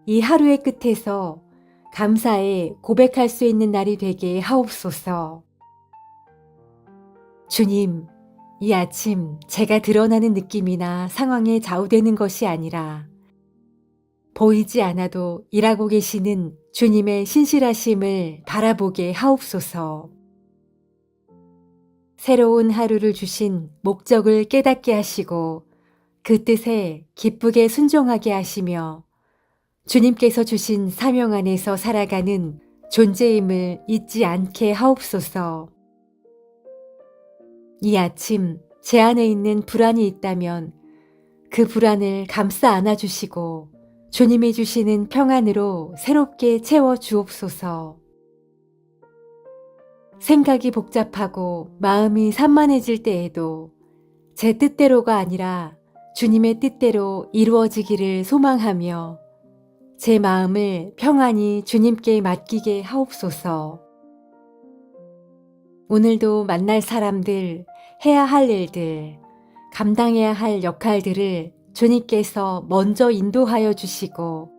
이 하루의 끝에서 감사에 고백할 수 있는 날이 되게 하옵소서. 주님, 이 아침 제가 드러나는 느낌이나 상황에 좌우되는 것이 아니라 보이지 않아도 일하고 계시는 주님의 신실하심을 바라보게 하옵소서. 새로운 하루를 주신 목적을 깨닫게 하시고 그 뜻에 기쁘게 순종하게 하시며 주님께서 주신 사명 안에서 살아가는 존재임을 잊지 않게 하옵소서. 이 아침 제 안에 있는 불안이 있다면 그 불안을 감싸 안아주시고 주님이 주시는 평안으로 새롭게 채워 주옵소서. 생각이 복잡하고 마음이 산만해질 때에도 제 뜻대로가 아니라 주님의 뜻대로 이루어지기를 소망하며 제 마음을 평안히 주님께 맡기게 하옵소서. 오늘도 만날 사람들, 해야 할 일들, 감당해야 할 역할들을 주님께서 먼저 인도하여 주시고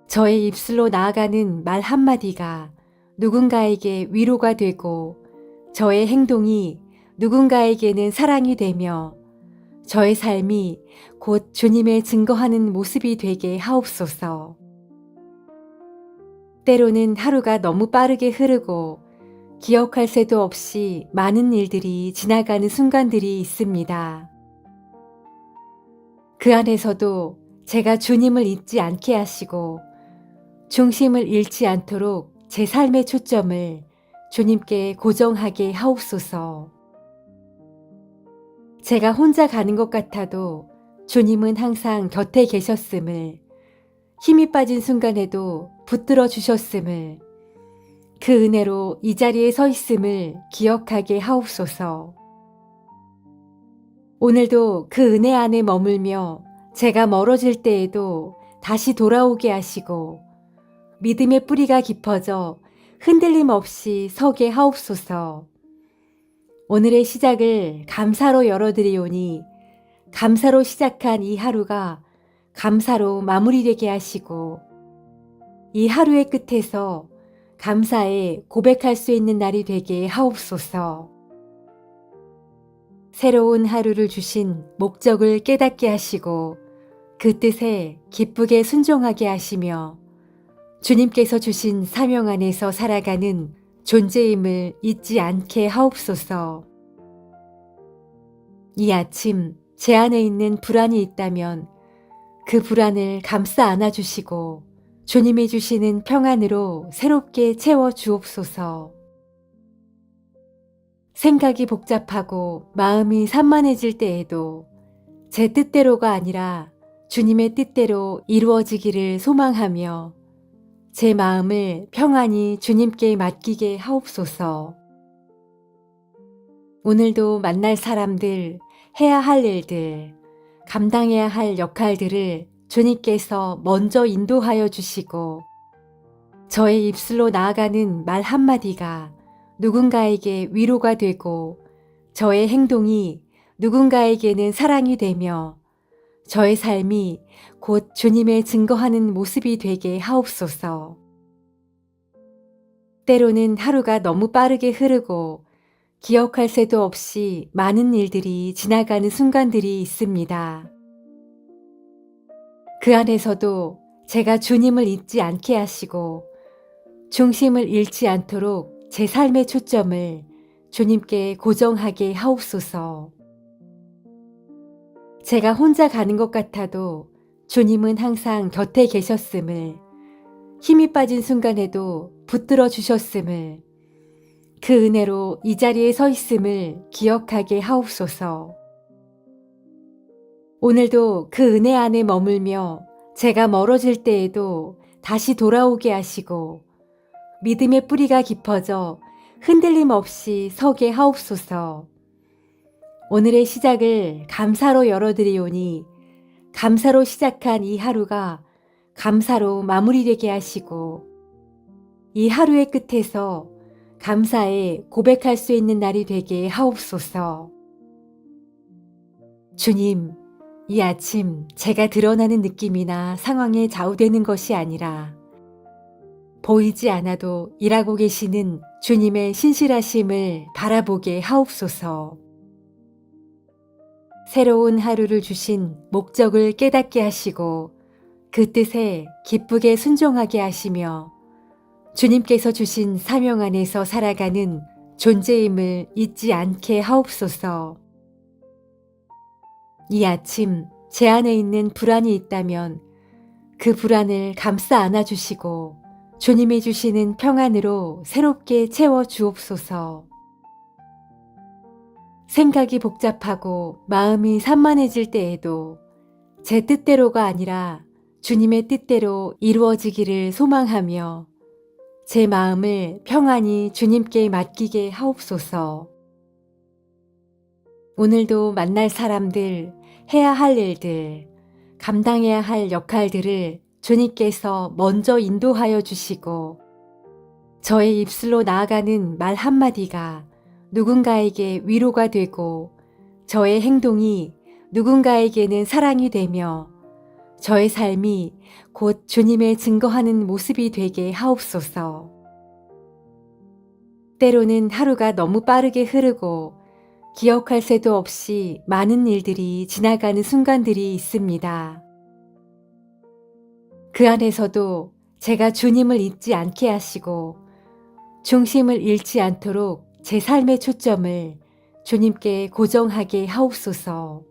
저의 입술로 나아가는 말 한마디가 누군가에게 위로가 되고 저의 행동이 누군가에게는 사랑이 되며 저의 삶이 곧 주님의 증거하는 모습이 되게 하옵소서. 때로는 하루가 너무 빠르게 흐르고 기억할 새도 없이 많은 일들이 지나가는 순간들이 있습니다. 그 안에서도 제가 주님을 잊지 않게 하시고 중심을 잃지 않도록 제 삶의 초점을 주님께 고정하게 하옵소서. 제가 혼자 가는 것 같아도 주님은 항상 곁에 계셨음을, 힘이 빠진 순간에도 붙들어 주셨음을, 그 은혜로 이 자리에 서 있음을 기억하게 하옵소서. 오늘도 그 은혜 안에 머물며 제가 멀어질 때에도 다시 돌아오게 하시고 믿음의 뿌리가 깊어져 흔들림 없이 서게 하옵소서. 오늘의 시작을 감사로 열어드리오니 감사로 시작한 이 하루가 감사로 마무리되게 하시고 이 하루의 끝에서 감사에 고백할 수 있는 날이 되게 하옵소서. 새로운 하루를 주신 목적을 깨닫게 하시고 그 뜻에 기쁘게 순종하게 하시며 주님께서 주신 사명 안에서 살아가는 존재임을 잊지 않게 하옵소서. 이 아침 제 안에 있는 불안이 있다면 그 불안을 감싸 안아주시고 주님이 주시는 평안으로 새롭게 채워 주옵소서. 생각이 복잡하고 마음이 산만해질 때에도 제 뜻대로가 아니라 주님의 뜻대로 이루어지기를 소망하며 제 마음을 평안히 주님께 맡기게 하옵소서. 오늘도 만날 사람들, 해야 할 일들, 감당해야 할 역할들을 주님께서 먼저 인도하여 주시고 저의 입술로 나아가는 말 한마디가 누군가에게 위로가 되고 저의 행동이 누군가에게는 사랑이 되며 저의 삶이 곧 주님의 증거하는 모습이 되게 하옵소서. 때로는 하루가 너무 빠르게 흐르고 기억할 새도 없이 많은 일들이 지나가는 순간들이 있습니다. 그 안에서도 제가 주님을 잊지 않게 하시고 중심을 잃지 않도록 제 삶의 초점을 주님께 고정하게 하옵소서. 제가 혼자 가는 것 같아도 주님은 항상 곁에 계셨음을, 힘이 빠진 순간에도 붙들어 주셨음을, 그 은혜로 이 자리에 서 있음을 기억하게 하옵소서. 오늘도 그 은혜 안에 머물며 제가 멀어질 때에도 다시 돌아오게 하시고 믿음의 뿌리가 깊어져 흔들림 없이 서게 하옵소서. 오늘의 시작을 감사로 열어드리오니 감사로 시작한 이 하루가 감사로 마무리되게 하시고 이 하루의 끝에서 감사에 고백할 수 있는 날이 되게 하옵소서. 주님, 이 아침 제가 드러나는 느낌이나 상황에 좌우되는 것이 아니라 보이지 않아도 일하고 계시는 주님의 신실하심을 바라보게 하옵소서. 새로운 하루를 주신 목적을 깨닫게 하시고 그 뜻에 기쁘게 순종하게 하시며 주님께서 주신 사명 안에서 살아가는 존재임을 잊지 않게 하옵소서. 이 아침 제 안에 있는 불안이 있다면 그 불안을 감싸 안아주시고 주님이 주시는 평안으로 새롭게 채워 주옵소서. 생각이 복잡하고 마음이 산만해질 때에도 제 뜻대로가 아니라 주님의 뜻대로 이루어지기를 소망하며 제 마음을 평안히 주님께 맡기게 하옵소서. 오늘도 만날 사람들, 해야 할 일들, 감당해야 할 역할들을 주님께서 먼저 인도하여 주시고 저의 입술로 나아가는 말 한마디가 누군가에게 위로가 되고 저의 행동이 누군가에게는 사랑이 되며 저의 삶이 곧 주님의 증거하는 모습이 되게 하옵소서. 때로는 하루가 너무 빠르게 흐르고 기억할 새도 없이 많은 일들이 지나가는 순간들이 있습니다. 그 안에서도 제가 주님을 잊지 않게 하시고 중심을 잃지 않도록 제 삶의 초점을 주님께 고정하게 하옵소서.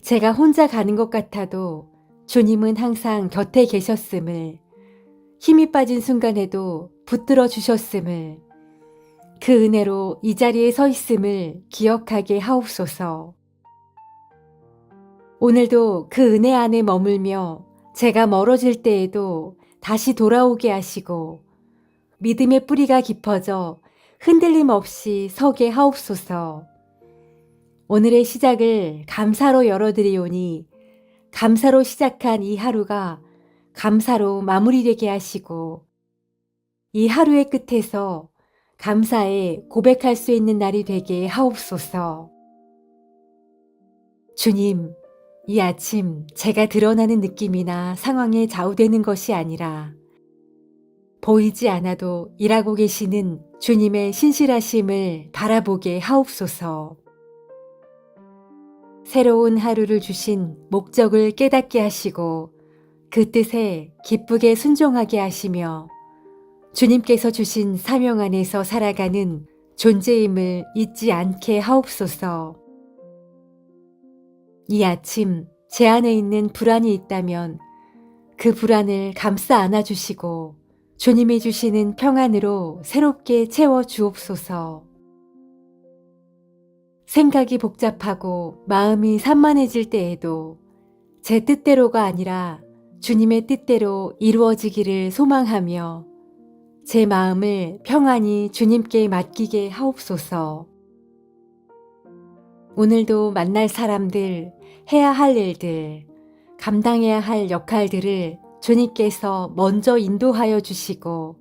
제가 혼자 가는 것 같아도 주님은 항상 곁에 계셨음을, 힘이 빠진 순간에도 붙들어 주셨음을, 그 은혜로 이 자리에 서 있음을 기억하게 하옵소서. 오늘도 그 은혜 안에 머물며 제가 멀어질 때에도 다시 돌아오게 하시고 믿음의 뿌리가 깊어져 흔들림 없이 서게 하옵소서. 오늘의 시작을 감사로 열어드리오니 감사로 시작한 이 하루가 감사로 마무리되게 하시고 이 하루의 끝에서 감사에 고백할 수 있는 날이 되게 하옵소서. 주님, 이 아침 제가 드러나는 느낌이나 상황에 좌우되는 것이 아니라 보이지 않아도 일하고 계시는 주님의 신실하심을 바라보게 하옵소서. 새로운 하루를 주신 목적을 깨닫게 하시고 그 뜻에 기쁘게 순종하게 하시며 주님께서 주신 사명 안에서 살아가는 존재임을 잊지 않게 하옵소서. 이 아침 제 안에 있는 불안이 있다면 그 불안을 감싸 안아주시고 주님이 주시는 평안으로 새롭게 채워 주옵소서. 생각이 복잡하고 마음이 산만해질 때에도 제 뜻대로가 아니라 주님의 뜻대로 이루어지기를 소망하며 제 마음을 평안히 주님께 맡기게 하옵소서. 오늘도 만날 사람들, 해야 할 일들, 감당해야 할 역할들을 주님께서 먼저 인도하여 주시고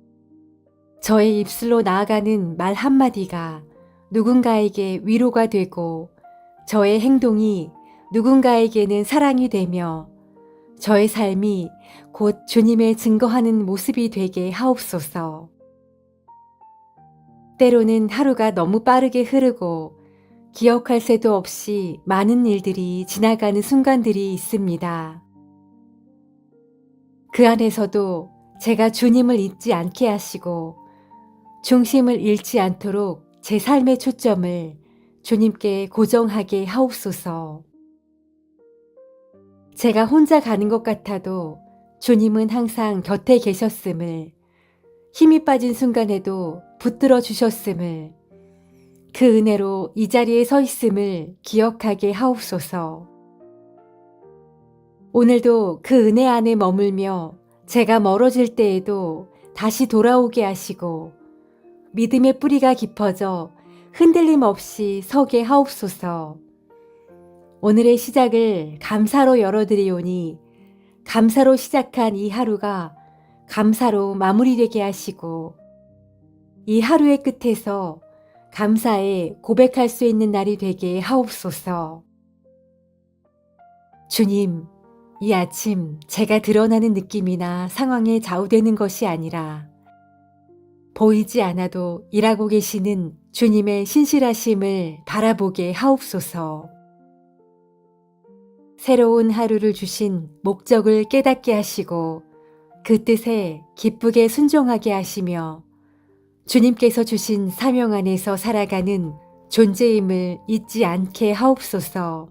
저의 입술로 나아가는 말 한마디가 누군가에게 위로가 되고 저의 행동이 누군가에게는 사랑이 되며 저의 삶이 곧 주님의 증거하는 모습이 되게 하옵소서. 때로는 하루가 너무 빠르게 흐르고 기억할 새도 없이 많은 일들이 지나가는 순간들이 있습니다. 그 안에서도 제가 주님을 잊지 않게 하시고 중심을 잃지 않도록 제 삶의 초점을 주님께 고정하게 하옵소서. 제가 혼자 가는 것 같아도 주님은 항상 곁에 계셨음을, 힘이 빠진 순간에도 붙들어 주셨음을, 그 은혜로 이 자리에 서 있음을 기억하게 하옵소서. 오늘도 그 은혜 안에 머물며 제가 멀어질 때에도 다시 돌아오게 하시고 믿음의 뿌리가 깊어져 흔들림 없이 서게 하옵소서. 오늘의 시작을 감사로 열어드리오니 감사로 시작한 이 하루가 감사로 마무리되게 하시고 이 하루의 끝에서 감사에 고백할 수 있는 날이 되게 하옵소서. 주님, 이 아침 제가 드러나는 느낌이나 상황에 좌우되는 것이 아니라 보이지 않아도 일하고 계시는 주님의 신실하심을 바라보게 하옵소서. 새로운 하루를 주신 목적을 깨닫게 하시고 그 뜻에 기쁘게 순종하게 하시며 주님께서 주신 사명 안에서 살아가는 존재임을 잊지 않게 하옵소서.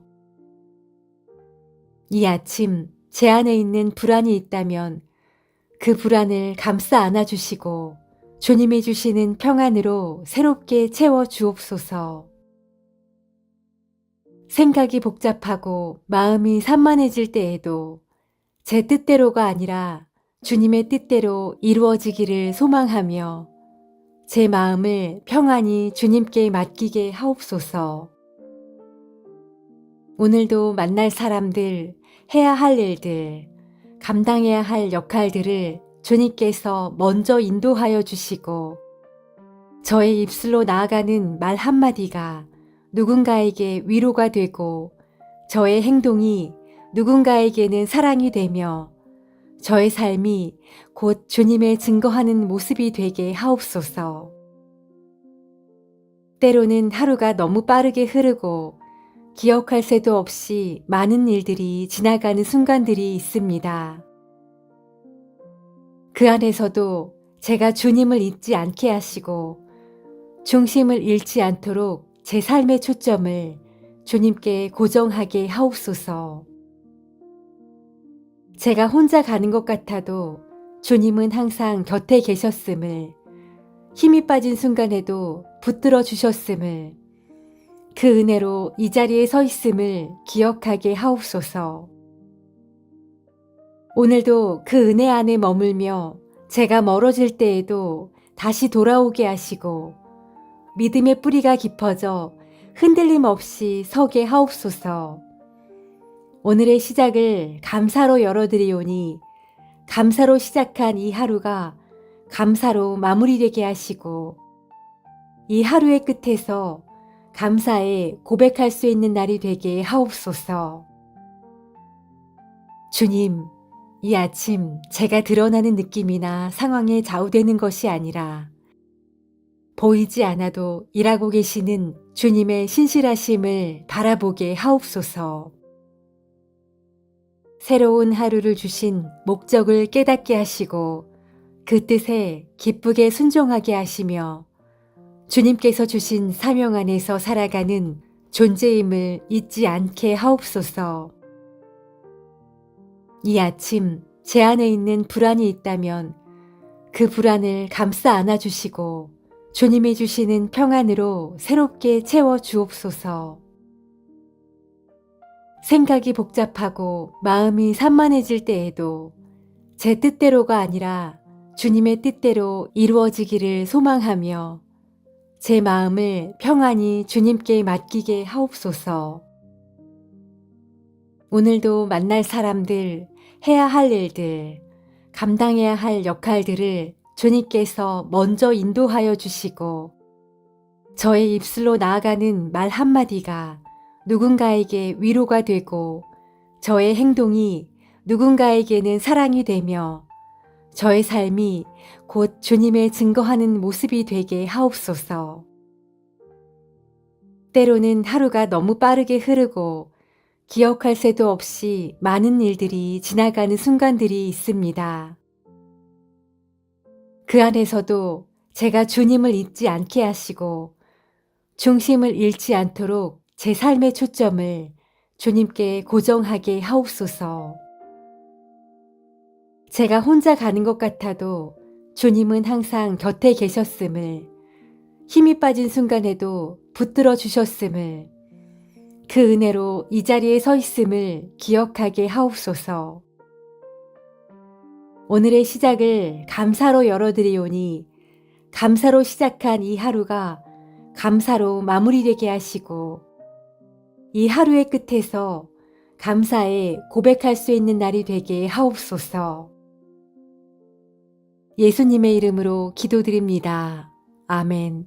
이 아침 제 안에 있는 불안이 있다면 그 불안을 감싸 안아주시고 주님이 주시는 평안으로 새롭게 채워 주옵소서. 생각이 복잡하고 마음이 산만해질 때에도 제 뜻대로가 아니라 주님의 뜻대로 이루어지기를 소망하며 제 마음을 평안히 주님께 맡기게 하옵소서. 오늘도 만날 사람들, 해야 할 일들, 감당해야 할 역할들을 주님께서 먼저 인도하여 주시고 저의 입술로 나아가는 말 한마디가 누군가에게 위로가 되고 저의 행동이 누군가에게는 사랑이 되며 저의 삶이 곧 주님의 증거하는 모습이 되게 하옵소서. 때로는 하루가 너무 빠르게 흐르고 기억할 새도 없이 많은 일들이 지나가는 순간들이 있습니다. 그 안에서도 제가 주님을 잊지 않게 하시고 중심을 잃지 않도록 제 삶의 초점을 주님께 고정하게 하옵소서. 제가 혼자 가는 것 같아도 주님은 항상 곁에 계셨음을, 힘이 빠진 순간에도 붙들어 주셨음을, 그 은혜로 이 자리에 서 있음을 기억하게 하옵소서. 오늘도 그 은혜 안에 머물며 제가 멀어질 때에도 다시 돌아오게 하시고 믿음의 뿌리가 깊어져 흔들림 없이 서게 하옵소서. 오늘의 시작을 감사로 열어드리오니 감사로 시작한 이 하루가 감사로 마무리되게 하시고 이 하루의 끝에서 감사에 고백할 수 있는 날이 되게 하옵소서. 주님, 이 아침 제가 드러나는 느낌이나 상황에 좌우되는 것이 아니라 보이지 않아도 일하고 계시는 주님의 신실하심을 바라보게 하옵소서. 새로운 하루를 주신 목적을 깨닫게 하시고 그 뜻에 기쁘게 순종하게 하시며 주님께서 주신 사명 안에서 살아가는 존재임을 잊지 않게 하옵소서. 이 아침 제 안에 있는 불안이 있다면 그 불안을 감싸 안아주시고 주님이 주시는 평안으로 새롭게 채워 주옵소서. 생각이 복잡하고 마음이 산만해질 때에도 제 뜻대로가 아니라 주님의 뜻대로 이루어지기를 소망하며 제 마음을 평안히 주님께 맡기게 하옵소서. 오늘도 만날 사람들, 해야 할 일들, 감당해야 할 역할들을 주님께서 먼저 인도하여 주시고 저의 입술로 나아가는 말 한마디가 누군가에게 위로가 되고 저의 행동이 누군가에게는 사랑이 되며 저의 삶이 곧 주님의 증거하는 모습이 되게 하옵소서. 때로는 하루가 너무 빠르게 흐르고 기억할 새도 없이 많은 일들이 지나가는 순간들이 있습니다. 그 안에서도 제가 주님을 잊지 않게 하시고 중심을 잃지 않도록 제 삶의 초점을 주님께 고정하게 하옵소서. 제가 혼자 가는 것 같아도 주님은 항상 곁에 계셨음을, 힘이 빠진 순간에도 붙들어 주셨음을, 그 은혜로 이 자리에 서 있음을 기억하게 하옵소서. 오늘의 시작을 감사로 열어드리오니 감사로 시작한 이 하루가 감사로 마무리되게 하시고 이 하루의 끝에서 감사에 고백할 수 있는 날이 되게 하옵소서. 예수님의 이름으로 기도드립니다. 아멘.